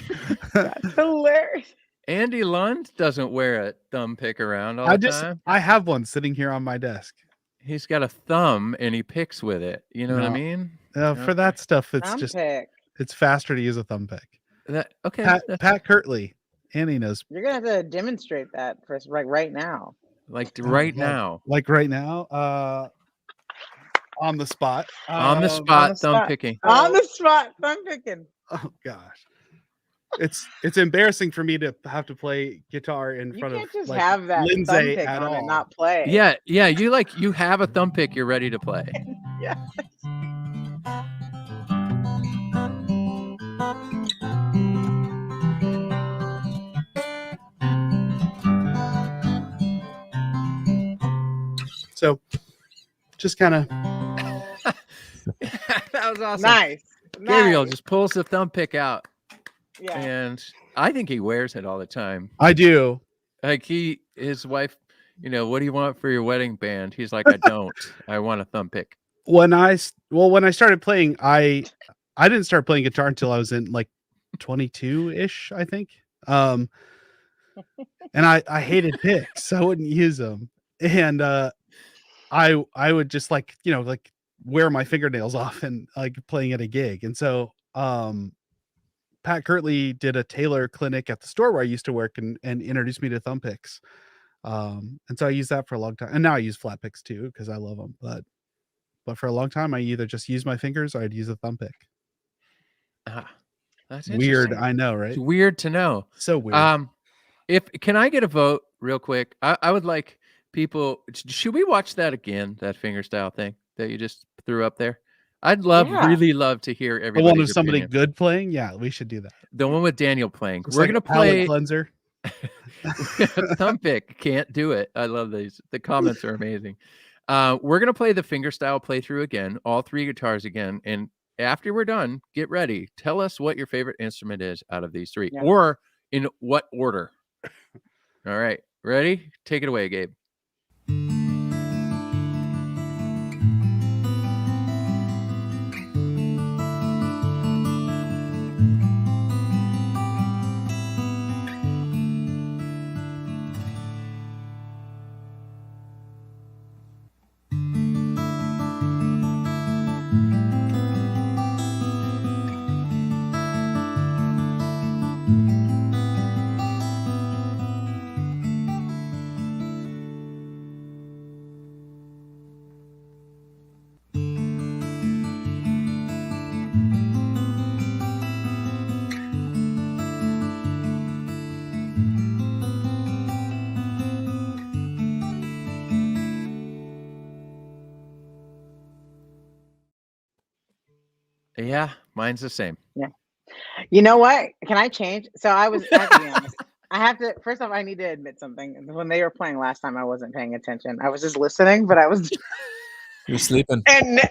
That's hilarious. Andy Lund doesn't wear a thumb pick around all the time. I have one sitting here on my desk. He's got a thumb and he picks with it. You know what I mean? For that stuff, it's thumb just pick. It's faster to use a thumb pick. Pat Kirtley, Andy knows. You're gonna have to demonstrate that for us right now. Like right now. Like right now. On the spot. On the spot, thumb picking. On the spot, thumb picking. Oh gosh. It's embarrassing for me to have to play guitar in front of just like, have that Lindsay thumb pick at on all. and not play. Yeah, you have a thumb pick, you're ready to play. Yeah. So just kind of that was awesome. Nice. Gabriel just pulls the thumb pick out. Yeah. And I think he wears it all the time. I do. Like his wife, what do you want for your wedding band? He's like, I don't. I want a thumb pick. When I started playing, I didn't start playing guitar until I was in like 22-ish, I think. And I hated picks. I wouldn't use them. And I would just like wear my fingernails off and like playing at a gig. And so Pat Kirtley did a Taylor clinic at the store where I used to work and introduced me to thumb picks. And so I used that for a long time. And now I use flat picks too, because I love them. But for a long time, I either just use my fingers or I'd use a thumb pick. That's weird. I know, right? It's weird to know. So weird. Can I get a vote real quick? I would like people, should we watch that again? That fingerstyle thing that you just threw up there. I'd really love to hear The everybody's one of somebody opinion. good playing. Yeah, we should do that. The one with Daniel playing. Looks We're like gonna a palate play cleanser. Thumb pick. Can't do it. I love these. The comments are amazing. We're gonna play the fingerstyle playthrough again, all 3 guitars again, and after we're done, get ready. Tell us what your favorite instrument is out of these 3, or in what order. All right, ready? Take it away, Gabe. Yeah, mine's the same. Yeah. You know what? Can I change? So I have to be honest. I have to, first off, I need to admit something. When they were playing last time, I wasn't paying attention. I was just listening, but I was. You're sleeping. And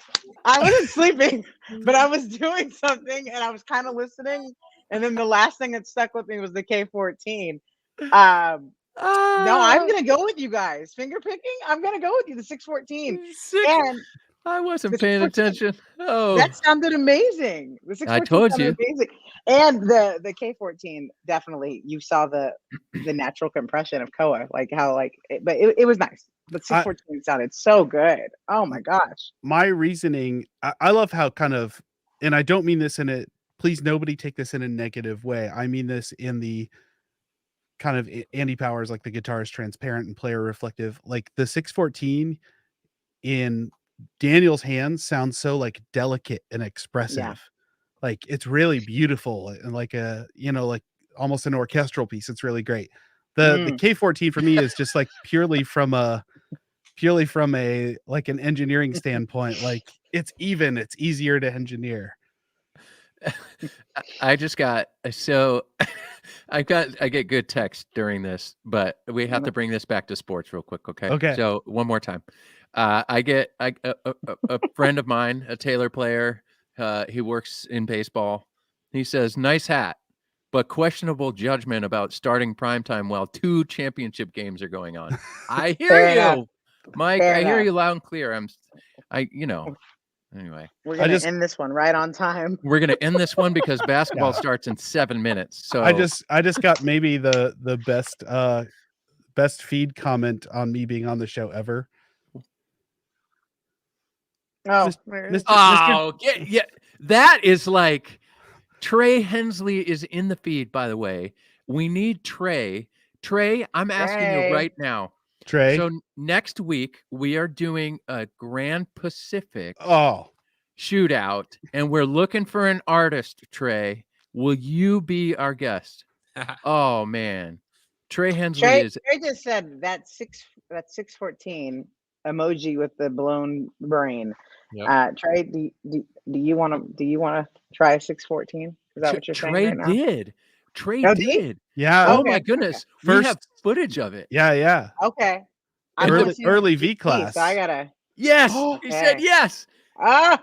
I wasn't sleeping, but I was doing something and I was kind of listening. And then the last thing that stuck with me was the K14. No, I'm going to go with you guys. Finger picking? I'm going to go with you, the 614. And I wasn't paying attention. Oh, that sounded amazing. The 614 I told you. amazing. And the K14, definitely, you saw the natural compression of Koa, like how but it was nice. But 614 sounded so good. Oh my gosh. My reasoning, I love how kind of, and I don't mean this in a, please nobody take this in a negative way. I mean this in the kind of Andy Powers, like the guitar is transparent and player reflective. Like the 614 in Daniel's hands sounds so like delicate and expressive. Yeah. Like it's really beautiful and like a, like almost an orchestral piece. It's really great. The K14 for me is just like purely from a like an engineering standpoint. Like it's easier to engineer. I just got I get good text during this, but we have to bring this back to sports real quick. Okay. So one more time. I get a friend of mine, a Taylor player. He works in baseball. He says, "Nice hat, but questionable judgment about starting primetime while 2 championship games are going on." I hear you, Mike. I hear you loud and clear. Anyway, we're gonna end this one right on time. We're gonna end this one because basketball starts in 7 minutes. So I just got maybe the best feed comment on me being on the show ever. Oh, yeah. That is like Trey Hensley is in the feed, by the way. We need Trey. Trey, I'm asking you right now. Trey. So next week we are doing a Grand Pacific shootout, and we're looking for an artist. Trey, will you be our guest? Oh man, Trey Hensley Trey just said that 614 emoji with the blown brain. Yep. Trey, do you want to try a 614? Is that what you're saying right now? Trey did. Yeah. Oh my goodness. We have footage of it. Yeah. Okay. Early V class. So I gotta. Yes. He said yes. There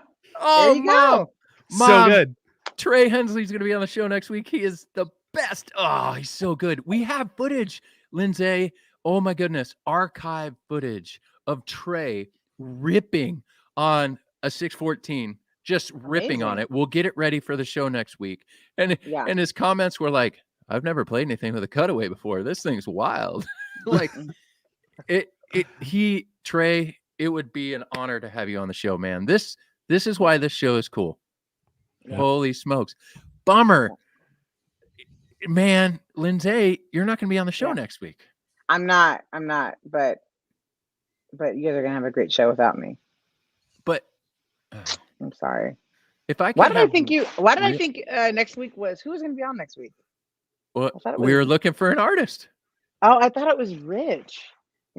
you go. Mom, so good. Trey Hensley's gonna be on the show next week. He is the best. Oh, he's so good. We have footage, Lindsay. Oh my goodness. Archive footage of Trey ripping on a 614. Just ripping on it. We'll get it ready for the show next week. And his comments were like, "I've never played anything with a cutaway before. This thing's wild." Like Trey, it would be an honor to have you on the show, man. This is why this show is cool. Yeah. Holy smokes. Bummer. Man, Lindsay, you're not going to be on the show next week. I'm not, but you guys are going to have a great show without me. But I'm sorry. Why did I think next week was who was going to be on next week? Well, we were looking for an artist. Oh, I thought it was Rich.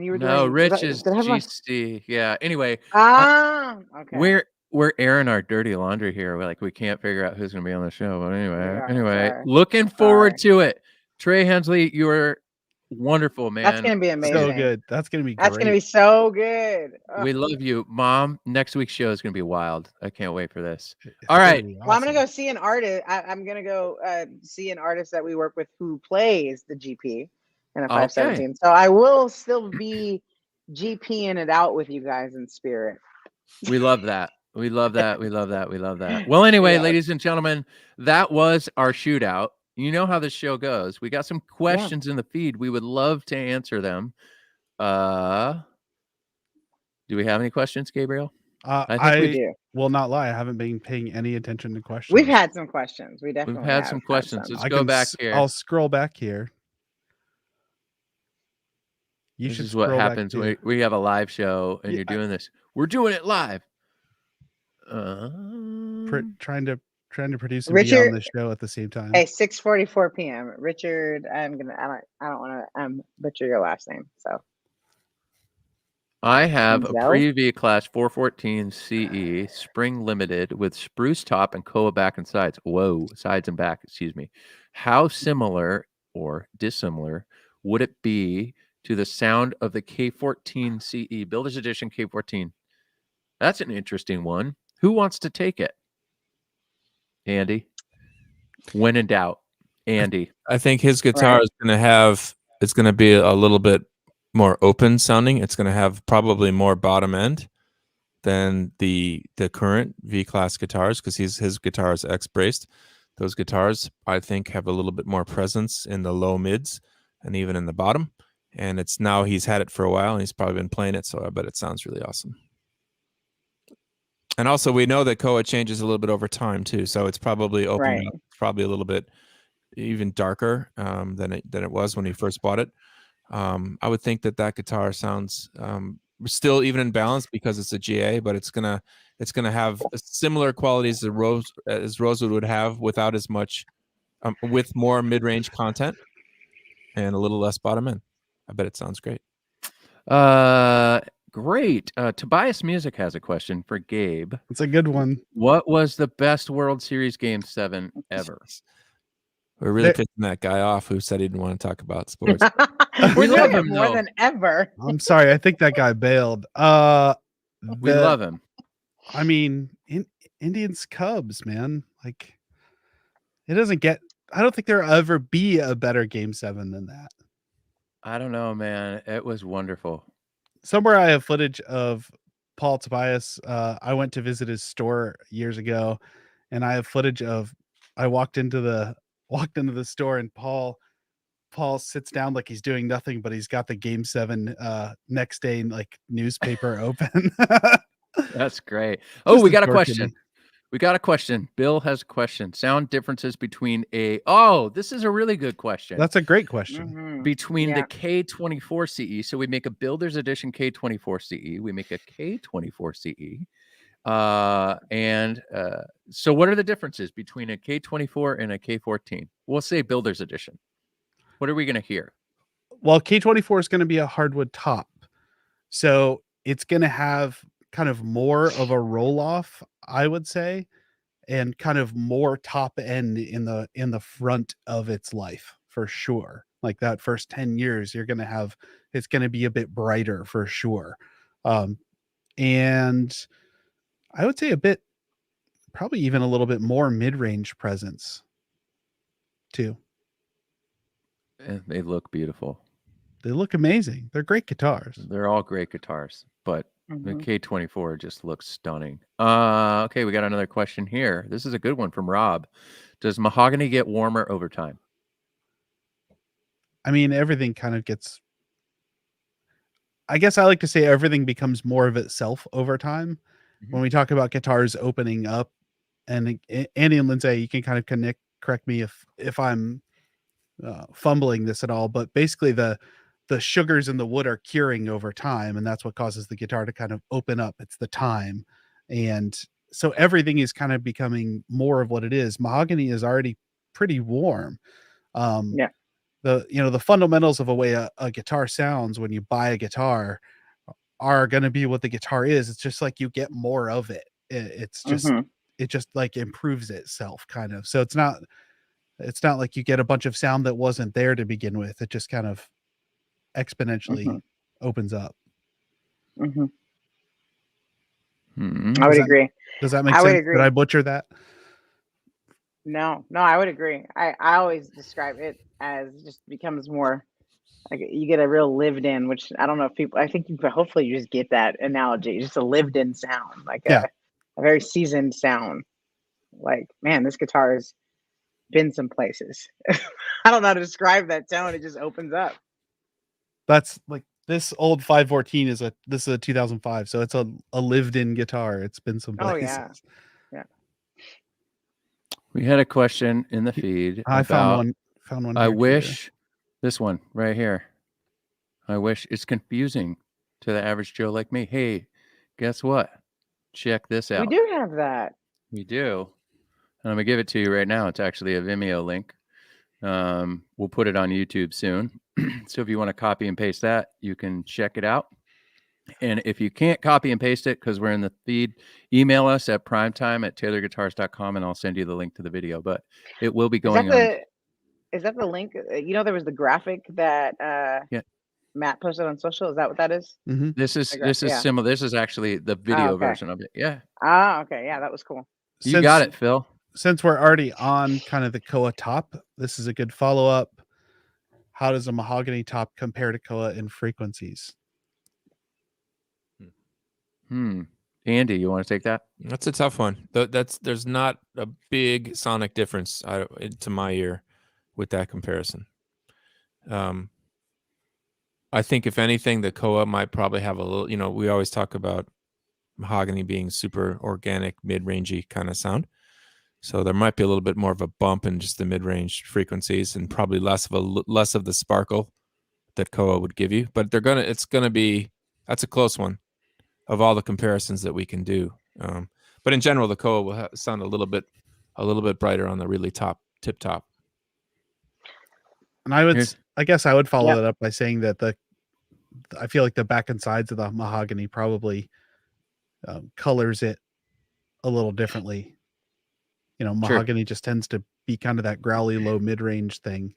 And you were No, doing. Rich is Did I have my? GC. Yeah. Anyway, Okay. we're airing our dirty laundry here. We can't figure out who's gonna be on the show. But Yeah, anyway, sorry. looking forward to it. Trey Hensley, you are wonderful, man. That's gonna be amazing. So good. That's gonna be great. That's gonna be so good. We love you, Mom. Next week's show is gonna be wild. I can't wait for this. It's All gonna right. be Well, I'm gonna awesome. go see an artist. I'm gonna go see an artist that we work with who plays the GP in a 517. So I will still be GPing it out with you guys in spirit. We love that. We love that. We love that. We love that. Well, anyway, Yeah. ladies and gentlemen, that was our shootout. You know how this show goes. We got some questions in the feed. We would love to answer them. Do we have any questions, Gabriel? I think we do. will not lie. I haven't been paying any attention to questions. We've had some questions. We definitely We've had have some questions. some. Let's go back here. I'll scroll back here. This is what happens when we have a live show and you're doing this. We're doing it live. Trying to produce and be on the show at the same time. Hey, 6:44 p.m. Richard, I don't want to butcher your last name. So I have a Denzel? pre-V class 414 CE spring limited with spruce top and koa back and sides. Whoa, sides and back, excuse me. How similar or dissimilar would it be to the sound of the K14 CE Builder's Edition K14? That's an interesting one. Who wants to take it? Andy. When in doubt, Andy. I think his guitar is going to it's going to be a little bit more open sounding. It's going to have probably more bottom end than the current V-class guitars, because his guitar is X-braced. Those guitars, I think, have a little bit more presence in the low mids and even in the bottom. And he's had it for a while and he's probably been playing it, so I bet it sounds really awesome. And also, we know that koa changes a little bit over time too, so it's probably opened up, probably a little bit even darker than it was when he first bought it. I would think that guitar sounds still even in balance because it's a GA, but it's gonna have similar qualities as Rosewood would have without as much, with more mid-range content and a little less bottom end. I bet it sounds great. Great. Tobias Music has a question for Gabe. It's a good one. What was the best World Series Game 7 ever? We're really pissing that guy off who said he didn't want to talk about sports. We love him more than ever. I'm sorry. I think that guy bailed. We love him. I mean, Indians Cubs, man. Like, it doesn't get. I don't think there'll ever be a better Game 7 than that. I don't know, man. It was wonderful. Somewhere I have footage of Paul Tobias. I went to visit his store years ago, and I have footage of I walked into the store and Paul sits down like he's doing nothing, but he's got the Game 7 next day like newspaper open. That's great. Oh, we got a question. We got a question. Bill has a question. Sound differences between this is a really good question. That's a great question. Mm-hmm. Between the K24 CE. So we make a Builder's Edition K24 CE. We make a K24 CE. So what are the differences between a K24 and a K14? We'll say Builder's Edition. What are we going to hear? Well, K24 is going to be a hardwood top. So it's going to have kind of more of a roll off, I would say, and kind of more top end in the front of its life for sure. Like that first 10 years, it's going to be a bit brighter for sure. And I would say probably even a little bit more mid-range presence too. And they look beautiful. They look amazing. They're great guitars. They're all great guitars, but the K24 just looks stunning. Okay, we got another question here. This is a good one from Rob. Does Mahogany get warmer over time? I mean, everything kind of gets. I guess I like to say everything becomes more of itself over time. Mm-hmm. When we talk about guitars opening up, and Andy and Lindsay, you can kind of correct me if I'm fumbling this at all, but basically the sugars in the wood are curing over time, and that's what causes the guitar to kind of open up. It's the time, and so everything is kind of becoming more of what it is. Mahogany is already pretty warm, the fundamentals of a way a guitar sounds when you buy a guitar are going to be what the guitar is. It's just like you get more of it. It's just it just like improves itself kind of. So it's not like you get a bunch of sound that wasn't there to begin with. It just kind of exponentially opens up. I would agree. Does that make sense? Did I butcher that? No, I would agree. I always describe it as just becomes more like you get a real lived in, which I don't know if people, I think hopefully you just get that analogy, just a lived in sound, like a very seasoned sound. Like, man, this guitar has been some places. I don't know how to describe that tone. It just opens up. That's like this old 514 is a 2005, so it's a lived in guitar. It's been some places. Oh yeah. We had a question in the feed. I found one. I wish this one right here. I wish it's confusing to the average Joe like me. Hey, guess what? Check this out. We do have that. We do. And I'm gonna give it to you right now. It's actually a Vimeo link. We'll put it on YouTube soon. So if you want to copy and paste that, you can check it out. And if you can't copy and paste it because we're in the feed, email us at primetime@taylorguitars.com and I'll send you the link to the video. But it will be going on. Is that the link? You know, there was the graphic that Matt posted on social. Is that what that is? This is similar. This is actually the video version of it. Yeah. Okay. Yeah, that was cool. You got it, Phil. Since we're already on kind of the Koa top, this is a good follow-up. How does a mahogany top compare to Koa in frequencies? Andy, you want to take that? That's a tough one. There's not a big sonic difference to my ear with that comparison. I think if anything, the Koa might probably have a little, we always talk about mahogany being super organic, mid-rangey kind of sound. So there might be a little bit more of a bump in just the mid-range frequencies and probably less of the sparkle that Koa would give you. But that's a close one of all the comparisons that we can do. But in general, the Koa will sound a little bit brighter on the really tip top. And I guess I would follow that up by saying that I feel like the back and sides of the mahogany probably colors it a little differently. Mahogany just tends to be kind of that growly, low mid-range thing.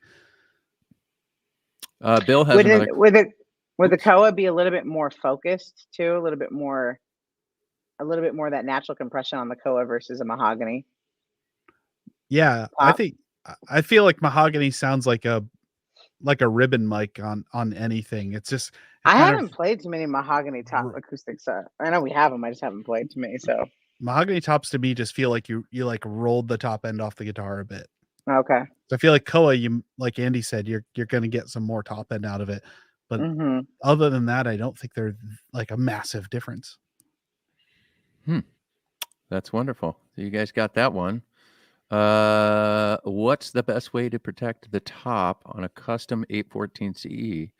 Bill has would the Koa be a little bit more focused too? A little bit more that natural compression on the Koa versus a mahogany. Yeah, I feel like mahogany sounds like a ribbon mic on anything. It's just I haven't played too many mahogany top acoustics. I know we have them. I just haven't played too many. So mahogany tops to me just feel like you like rolled the top end off the guitar a bit. Okay. So I feel like Koa, you like Andy said, you're going to get some more top end out of it. But other than that, I don't think they're like a massive difference. That's wonderful. You guys got that one. What's the best way to protect the top on a custom 814 CE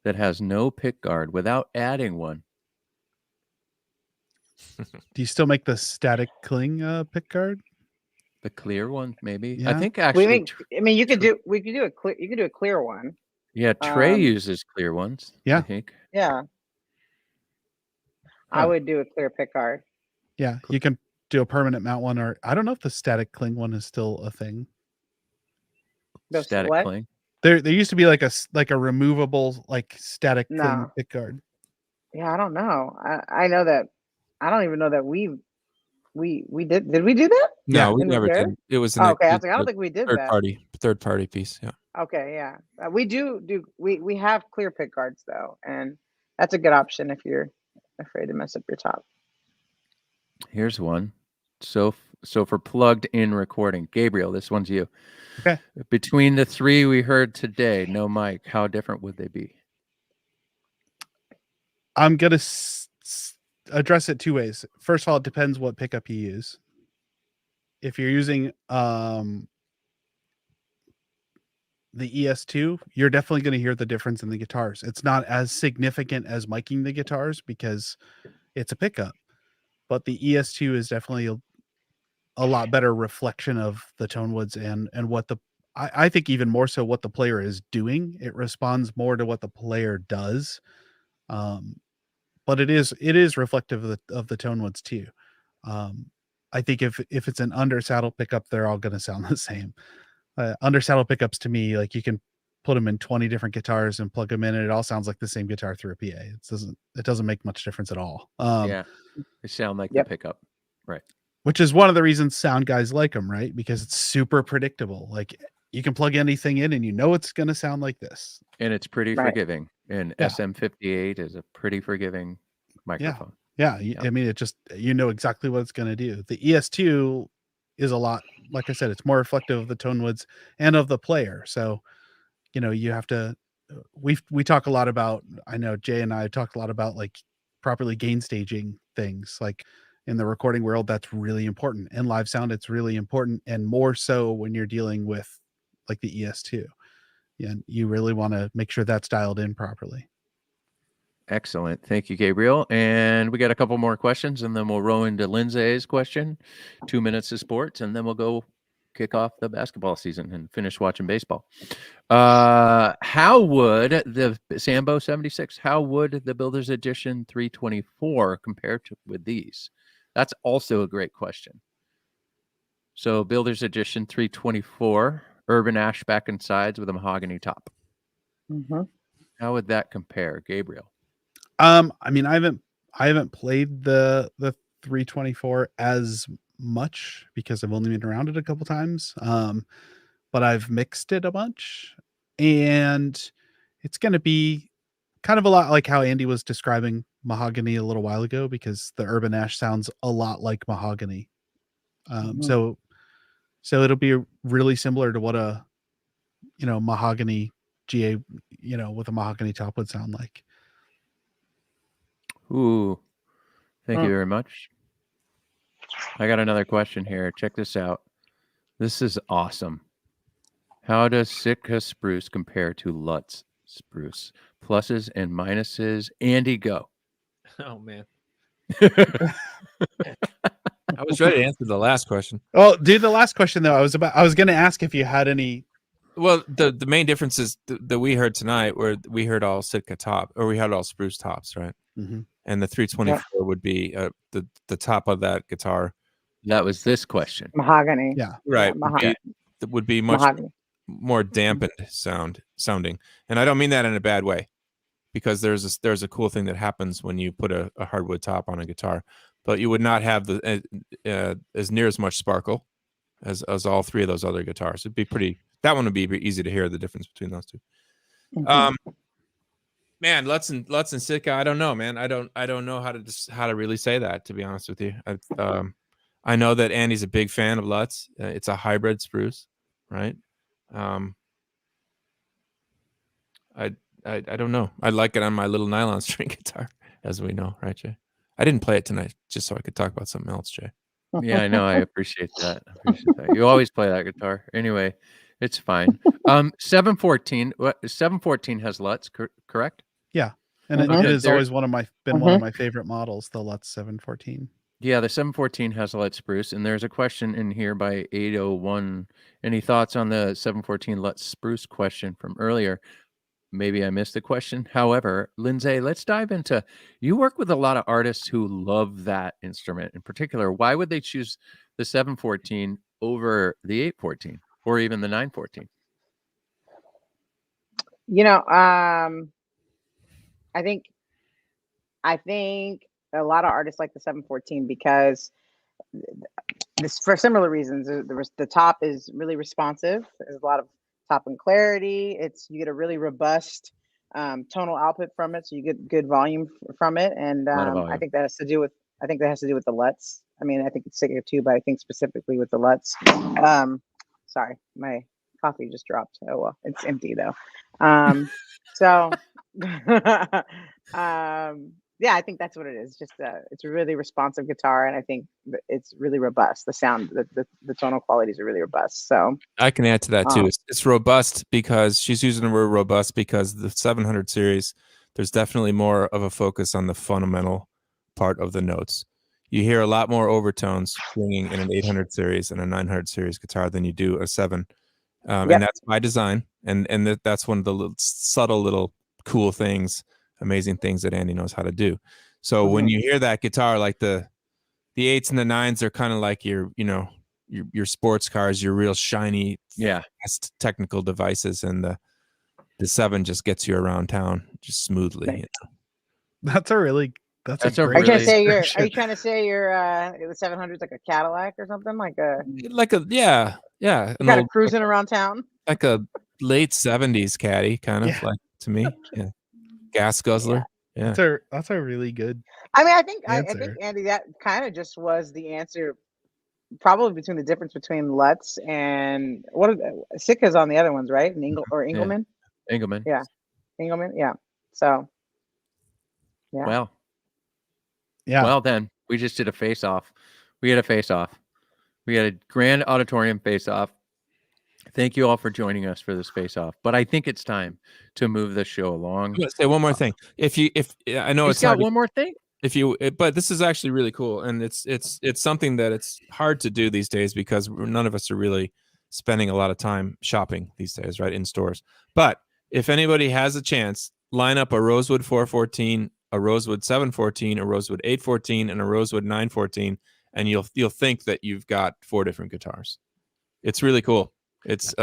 that has no pick guard without adding one? Do you still make the static cling pick guard? The clear one, maybe. Yeah. I think actually. We could do a clear one. Yeah, Trey uses clear ones. Yeah, I think. Yeah. I would do a clear pick guard. Yeah, you can do a permanent mount one, or I don't know if the static cling one is still a thing. Static cling. There used to be like a removable like static cling pick guard. Yeah, I don't know. I know that. I don't even know that we did. Did we do that? No, we never did. It was okay. I was like, I don't think we did that. Third party piece. Yeah. Okay. Yeah, we do. We have clear pick guards though, and that's a good option if you're afraid to mess up your top. Here's one. So for plugged in recording, Gabriel, this one's you. Okay. Between the three we heard today, no mic, how different would they be? I'm gonna address it two ways. First of all, it depends what pickup you use. If you're using the ES2, you're definitely going to hear the difference in the guitars. It's not as significant as miking the guitars because it's a pickup, but the ES2 is definitely a lot better reflection of the tone woods and what I think even more so what the player is doing. It responds more to what the player does. But it is reflective of the tone woods too. I think if it's an under saddle pickup, they're all going to sound the same. Under saddle pickups to me, like you can put them in 20 different guitars and plug them in, and it all sounds like the same guitar through a PA. It doesn't make much difference at all. Yeah, they sound like the pickup, right? Which is one of the reasons sound guys like them, right? Because it's super predictable. Like you can plug anything in, and you know it's going to sound like this, and it's pretty forgiving. And SM58 is a pretty forgiving microphone. Yeah. I mean, it just, you know exactly what it's going to do. The ES2 is a lot, like I said, it's more reflective of the tone woods and of the player. So, you know, you have to, we talk a lot about, I know Jay and I talked a lot about like properly gain staging things. Like in the recording world, that's really important. In live sound, it's really important. And more so when you're dealing with like the ES2. Yeah, you really want to make sure that's dialed in properly. Excellent. Thank you, Gabriel. And we got a couple more questions, and then we'll roll into Lindsay's question, 2 minutes of sports, and then we'll go kick off the basketball season and finish watching baseball. How would the Sambo 76, how would the Builder's Edition 324 compare with these? That's also a great question. So Builder's Edition 324, urban ash back and sides with a mahogany top. Mm-hmm. How would that compare, Gabriel? I mean, I haven't played the 324 as much because I've only been around it a couple times. But I've mixed it a bunch, and it's going to be kind of a lot like how Andy was describing mahogany a little while ago, because the urban ash sounds a lot like mahogany. So it'll be really similar to what a, you know, mahogany GA, you know, with a mahogany top would sound like. Ooh, thank you very much. I got another question here. Check this out. This is awesome. How does Sitka spruce compare to Lutz spruce? Pluses and minuses. Andy, go. Oh, man. I was ready to answer the last question. Oh, dude, the last question though, I was going to ask if you had any. Well, the main difference is that we heard tonight, where we heard all Sitka top, or we had all spruce tops, right? Mm-hmm. And the 324 would be the top of that guitar. That was this question. Mahogany. Yeah. Right. Yeah, would be much more dampened sounding. And I don't mean that in a bad way, because there's a cool thing that happens when you put a hardwood top on a guitar, but you would not have the as near as much sparkle as all three of those other guitars. That one would be easy to hear the difference between those two. Mm-hmm. Man, Lutz and Sitka, I don't know, man. I don't know how to really say that, to be honest with you. I know that Andy's a big fan of Lutz. It's a hybrid spruce, right? I don't know. I like it on my little nylon string guitar, as we know, right, Jay? I didn't play it tonight just so I could talk about something else, Jay. Yeah, I know. I appreciate that. You always play that guitar. Anyway, it's fine. 714. 714 has Lutz, correct? Yeah, and it is always one of my favorite models, the Lutz 714. Yeah, the 714 has Lutz spruce, and there's a question in here by 801. Any thoughts on the 714 Lutz spruce question from earlier? Maybe I missed the question. However, Lindsay, let's dive into, you work with a lot of artists who love that instrument in particular. Why would they choose the 714 over the 814 or even the 914? You know, I think a lot of artists like the 714 because this, for similar reasons. The top is really responsive. There's a lot of top and clarity. You get a really robust tonal output from it, so you get good volume from it. And I think that has to do with the Lutz. I mean, I think it's Sitka too, but I think specifically with the Lutz. Sorry, my coffee just dropped. Oh well, it's empty though. Yeah, I think that's what it is. Just it's a really responsive guitar, and I think it's really robust. The sound, the tonal qualities are really robust. So I can add to that too. It's robust because she's using the word robust because the 700 series, there's definitely more of a focus on the fundamental part of the notes. You hear a lot more overtones swinging in an 800 series and a 900 series guitar than you do a 7. and that's by design. And that's one of the subtle little cool things, amazing things that Andy knows how to do. So when you hear that guitar, like the 8s and the 9s are kind of like your sports cars, your real shiny, fast technical devices, and the 7 just gets you around town just smoothly. You know? That's a great Are you trying to say your the 700 is like a Cadillac or something, like a kind of cruising around town, like a late 70s caddy, kind of like, to me. Yeah, gas guzzler. Yeah, that's a really good. I mean, I think Andy, that kind of just was the answer, probably between the difference between Lutz and Sitka's on the other ones, right? And Engelman. Engelman. Yeah, Engelman. Yeah. So. Yeah. Well. Yeah. Well, then we just did a face-off. We had a face-off. We had a Grand Auditorium face-off. Thank you all for joining us for this face-off. But I think it's time to move the show along. I'm gonna say one more thing. If I know it's got one more thing. But this is actually really cool, and it's something that it's hard to do these days because none of us are really spending a lot of time shopping these days, right, in stores. But if anybody has a chance, line up a Rosewood 414, a Rosewood 714, a Rosewood 814, and a Rosewood 914, and you'll think that you've got 4 different guitars. It's really cool. It's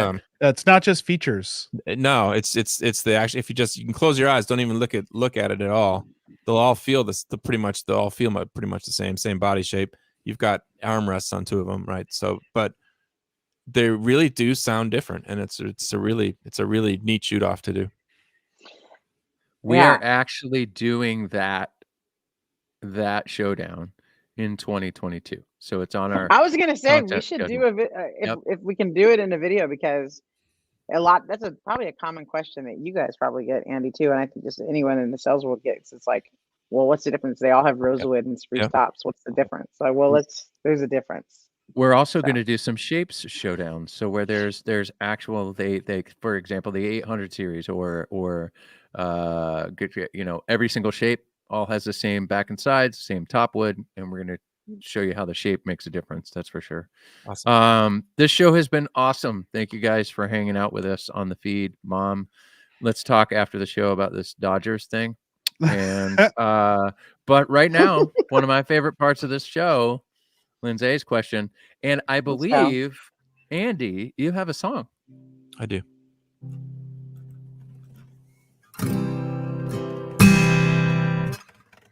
not just features. No, it's the actual. If you can close your eyes, don't even look at it at all. They'll all feel pretty much the same body shape. You've got armrests on 2 of them, right? So, but they really do sound different, and it's a really neat shoot off to do. We are actually doing that showdown in 2022. So it's on our. I was gonna say we should schedule. do if we can do it in a video, because that's probably a common question that you guys probably get, Andy, too, and I think just anyone in the sales world gets. It's like, well, what's the difference? They all have rosewood and spruce tops. What's the difference? Like, well, there's a difference. We're also going to do some shapes showdowns. So where there's actual they for example, the 800 series or every single shape all has the same back and sides, same top wood, and we're going to show you how the shape makes a difference. That's for sure. Awesome. This show has been awesome. Thank you guys for hanging out with us on the feed. Mom, let's talk after the show about this Dodgers thing. And but right now, one of my favorite parts of this show, Lindsay's question, and I believe, Andy, you have a song. I do.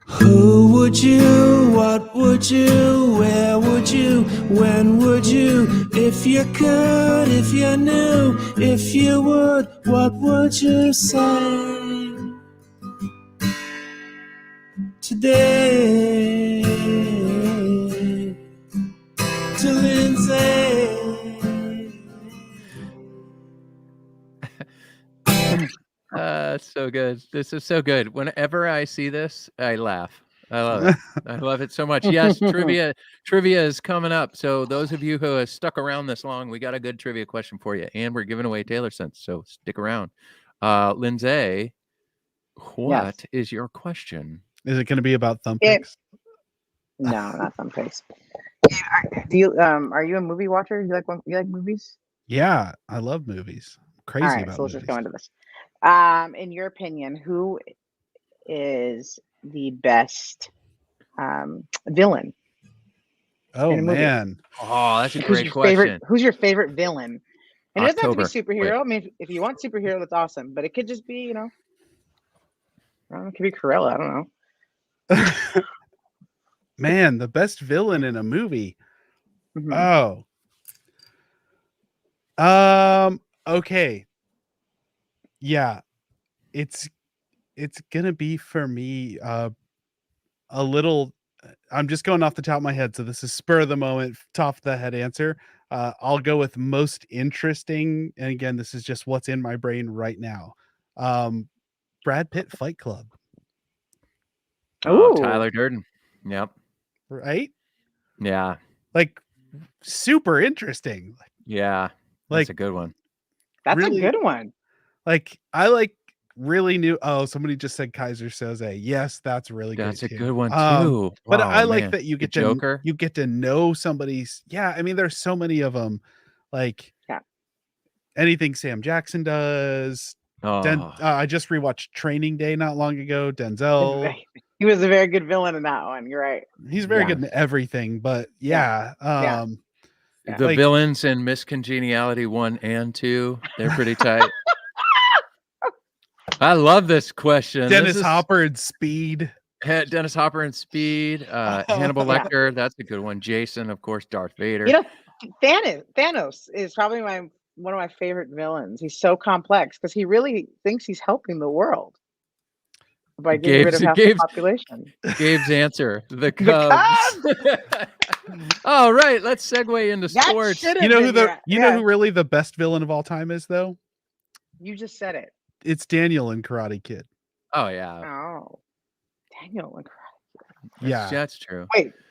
Who would you, what would you, where would you, when would you, if you could, if you knew, if you would, what would you say today to Lindsay? So good. This is so good. Whenever I see this, I laugh. I love it. I love it so much. Yes, trivia is coming up. So those of you who have stuck around this long, we got a good trivia question for you, and we're giving away Taylor Sense. So stick around. Lindsay, what is your question? Is it going to be about thumb picks? No, not thumb picks. Do you are you a movie watcher? You like movies? Yeah, I love movies. I'm crazy about movies. So let's just go into this. In your opinion, who is the best villain? Oh man! Oh, that's a great question. Who's your favorite villain? And it doesn't have to be superhero. I mean, if you want superhero, that's awesome. But it could just be, it could be Cruella. I don't know. Man, the best villain in a movie. Mm-hmm. Oh. Okay. Yeah, it's gonna be for me a little. I'm just going off the top of my head, so this is spur of the moment, top of the head answer. I'll go with most interesting, and again, this is just what's in my brain right now. Brad Pitt Fight Club. Oh, Tyler Durden. Yep. Right. Yeah. Like super interesting. Yeah. That's a good one. That's really, a good one. Like I really new. Oh, somebody just said Kaiser Soze. Yes, that's really good. That's a good one too. But I like that you get to know somebody's. Yeah, I mean, there's so many of them. Like, anything Sam Jackson does. Oh, I just rewatched Training Day not long ago. Denzel. He was a very good villain in that one. You're right. He's very Yeah. good in everything, but Yeah. yeah. the like- villains in Miss Congeniality 1 and 2, they're pretty tight. I love this question. Dennis Hopper and Speed. Dennis Hopper and Speed. Hannibal Lecter, that's a good one. Jason, of course, Darth Vader. You know, Thanos is probably one of my favorite villains. He's so complex because he really thinks he's helping the world by getting rid of half the population. Gabe's answer: the Cubs. All right, let's segue into sports. You know who really the best villain of all time is, though? You just said it. It's Daniel in Karate Kid. Oh yeah. Oh, Daniel in Karate Kid. Yeah, that's true.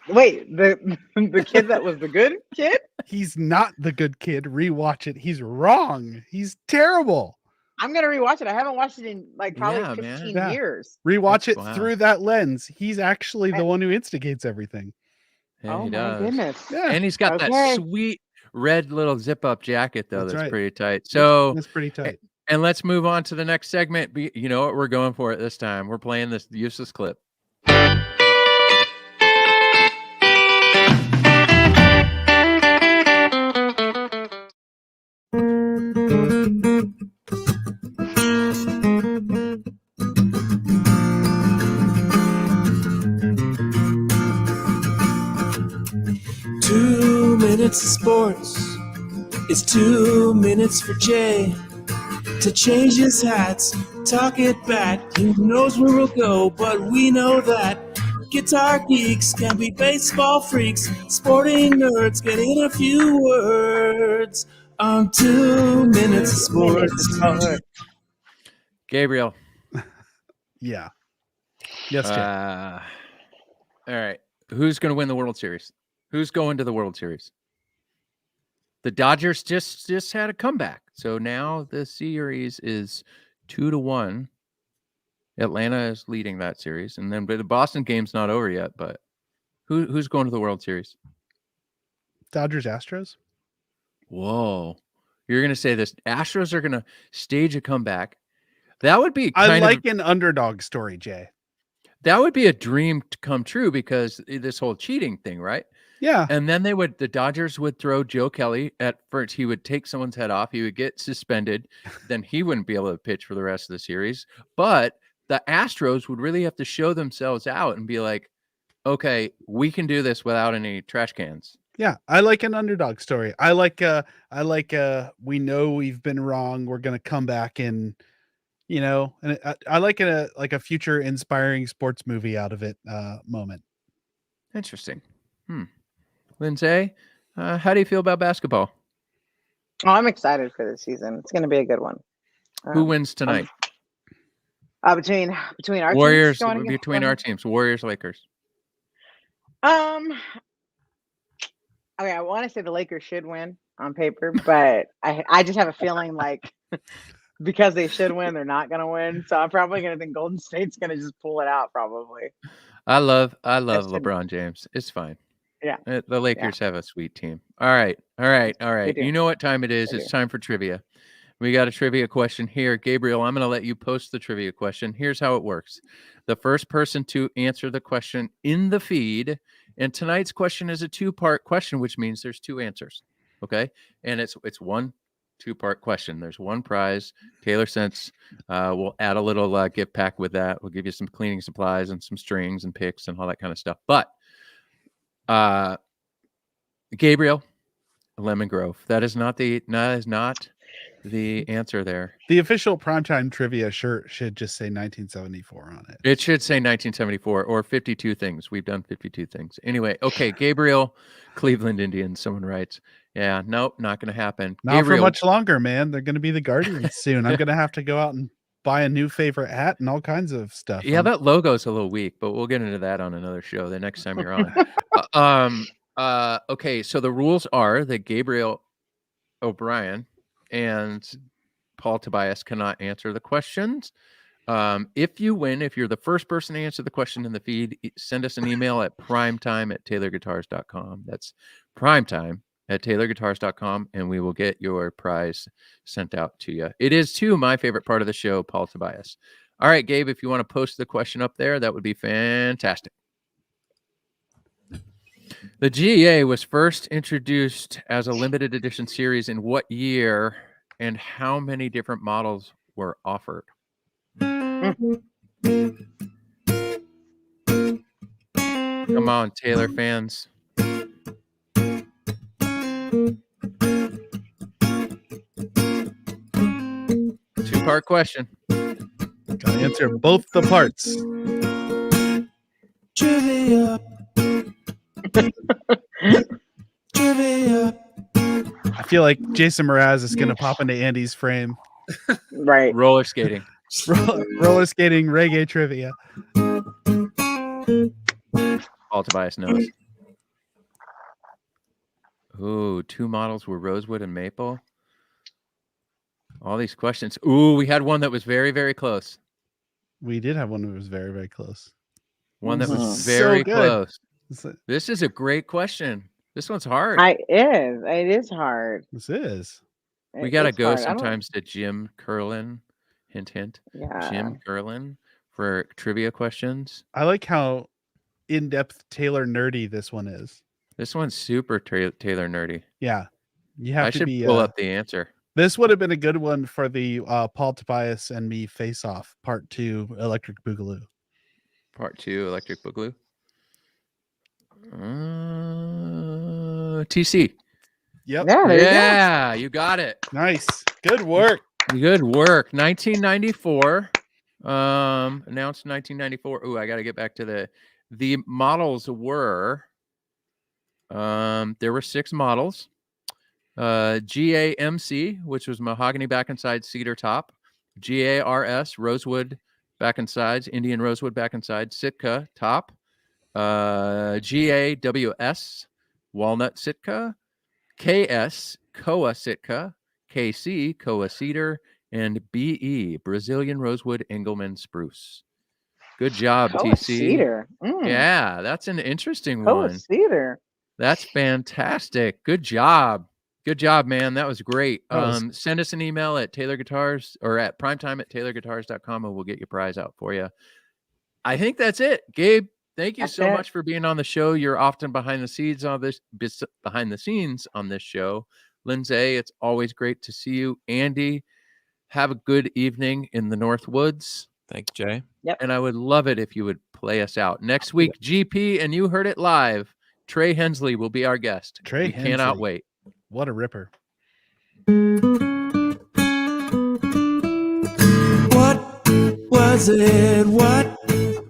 Wait, the kid that was the good kid? He's not the good kid. Rewatch it. He's wrong. He's terrible. I'm gonna rewatch it. I haven't watched it in like probably 15 years. Rewatch it through that lens. He's actually the one who instigates everything. Yeah, oh he my does. goodness! Yeah. And he's got that sweet red little zip-up jacket, though. That's pretty tight. So that's pretty tight. And let's move on to the next segment. You know what we're going for it this time? We're playing this useless clip. 2 minutes of sports. It's 2 minutes for Jay to change his hats, talk it back. Who knows where we'll go, but we know that guitar geeks can be baseball freaks, sporting nerds getting a few words on 2 minutes of sports. Gabriel. Yeah. Yes, Jay. All right. Who's going to win the World Series? Who's going to the World Series? The Dodgers just had a comeback. So now the series is 2-1. Atlanta is leading that series. And then but the Boston game's not over yet, but who's going to the World Series? Dodgers Astros. Whoa. You're going to say this. Astros are going to stage a comeback. That would be an underdog story, Jay. That would be a dream to come true because this whole cheating thing, right? Yeah. And then the Dodgers would throw Joe Kelly at first. He would take someone's head off. He would get suspended. Then he wouldn't be able to pitch for the rest of the series. But the Astros would really have to show themselves out and be like, okay, we can do this without any trash cans. Yeah. I like an underdog story. I like we know we've been wrong. We're going to come back and, and I like a future inspiring sports movie out of it moment. Interesting. Lindsay, how do you feel about basketball? Oh, I'm excited for this season. It's going to be a good one. Who wins tonight? Between our Warriors, teams between our teams, Warriors, Lakers. Okay, I want to say the Lakers should win on paper, but I just have a feeling like because they should win, they're not going to win. So I'm probably going to think Golden State's going to just pull it out. Probably. I love LeBron James. It's fine. Yeah. The Lakers have a sweet team. All right. You know what time it is. It's time for trivia. We got a trivia question here. Gabriel, I'm going to let you post the trivia question. Here's how it works. The first person to answer the question in the feed, and tonight's question is a 2-part question, which means there's 2 answers. Okay? And it's one 2-part question. There's one prize. Taylor Sense will add a little gift pack with that. We'll give you some cleaning supplies and some strings and picks and all that kind of stuff. But Gabriel, Lemon Grove. That is not the answer there. The official Primetime trivia shirt should just say 1974 on it. It should say 1974 or 52 things. We've done 52 things. Anyway, okay, Gabriel, Cleveland Indians, someone writes. Yeah, nope, not going to happen. Not Gabriel, for much longer, man. They're going to be the Guardians soon. I'm going to have to go out and buy a new favorite hat and all kinds of stuff. Yeah, that logo's a little weak, but we'll get into that on another show the next time you're on. Okay, so the rules are that Gabriel O'Brien and Paul Tobias cannot answer the questions. If you win, if you're the first person to answer the question in the feed, send us an email at primetime@taylorguitars.com. That's primetime at taylorguitars.com, and we will get your prize sent out to you. It is, too, my favorite part of the show, Paul Tobias. All right, Gabe, if you want to post the question up there, that would be fantastic. The GA was first introduced as a limited edition series in what year, and how many different models were offered? Come on, Taylor fans. Two-part question. Gotta answer both the parts. Trivia. Trivia. I feel like Jason Mraz is gonna pop into Andy's frame. Right. Roller skating. Roller skating, reggae trivia. Paul Tobias knows. Ooh, 2 models were rosewood and maple. All these questions. Ooh, we had one that was very, very close. We did have one that was very, very close. One that was So very good. close. This is a great question. This one's hard. It is hard. This is. We got to go sometimes to Jim Curlin. Hint, hint. Yeah. Jim Curlin for trivia questions. I like how in-depth Taylor nerdy this one is. This one's super Taylor nerdy. Yeah. You have I to should be pull up the answer. This would have been a good one for the Paul Tobias and me face off part 2 Electric Boogaloo. Part 2 Electric Boogaloo. TC. Yep. Yeah, you got it. Nice. Good work. Good work. 1994. Announced 1994. Ooh, I got to get back to the models were there were 6 models. GAMC, which was mahogany back and sides, cedar top. GARS, rosewood back and sides, Indian rosewood back and sides, Sitka top. GAWS, walnut Sitka. KS, Koa Sitka. KC, Koa cedar. And BE, Brazilian rosewood Engelmann spruce. Good job, Koa TC. cedar. Yeah, that's an interesting Koa one. cedar. That's fantastic. Good job. Good job, man. That was great. Send us an email at Taylor Guitars or at primetime@taylorguitars.com and we'll get your prize out for you. I think that's it. Gabe, thank you so much for being on the show. You're often behind the scenes on this show. Lindsay, it's always great to see you. Andy, have a good evening in the North Woods. Thank you, Jay. Yep. And I would love it if you would play us out. Next week, GP, and you heard it live, Trey Hensley will be our guest. We cannot wait. What a ripper. What was it? What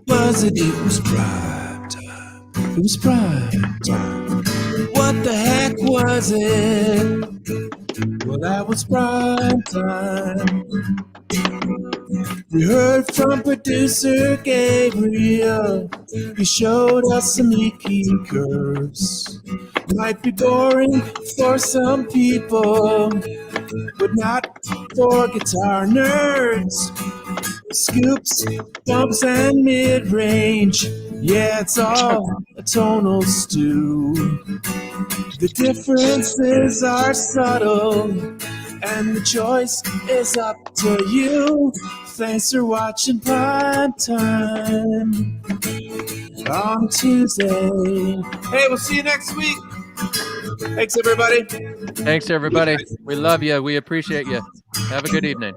was it? It was prime time. It was prime time. What the heck was it? Well, that was prime time. We heard from producer Gabriel. He showed us some key curves. Might be boring for some people, but not for guitar nerds. Scoops, bumps, and mid-range. Yeah, it's all a tonal stew. The differences are subtle, and the choice is up to you. Thanks for watching Prime Time on Tuesday. Hey, we'll see you next week. Thanks, everybody. Thanks, everybody. We love you. We appreciate you. Have a good evening.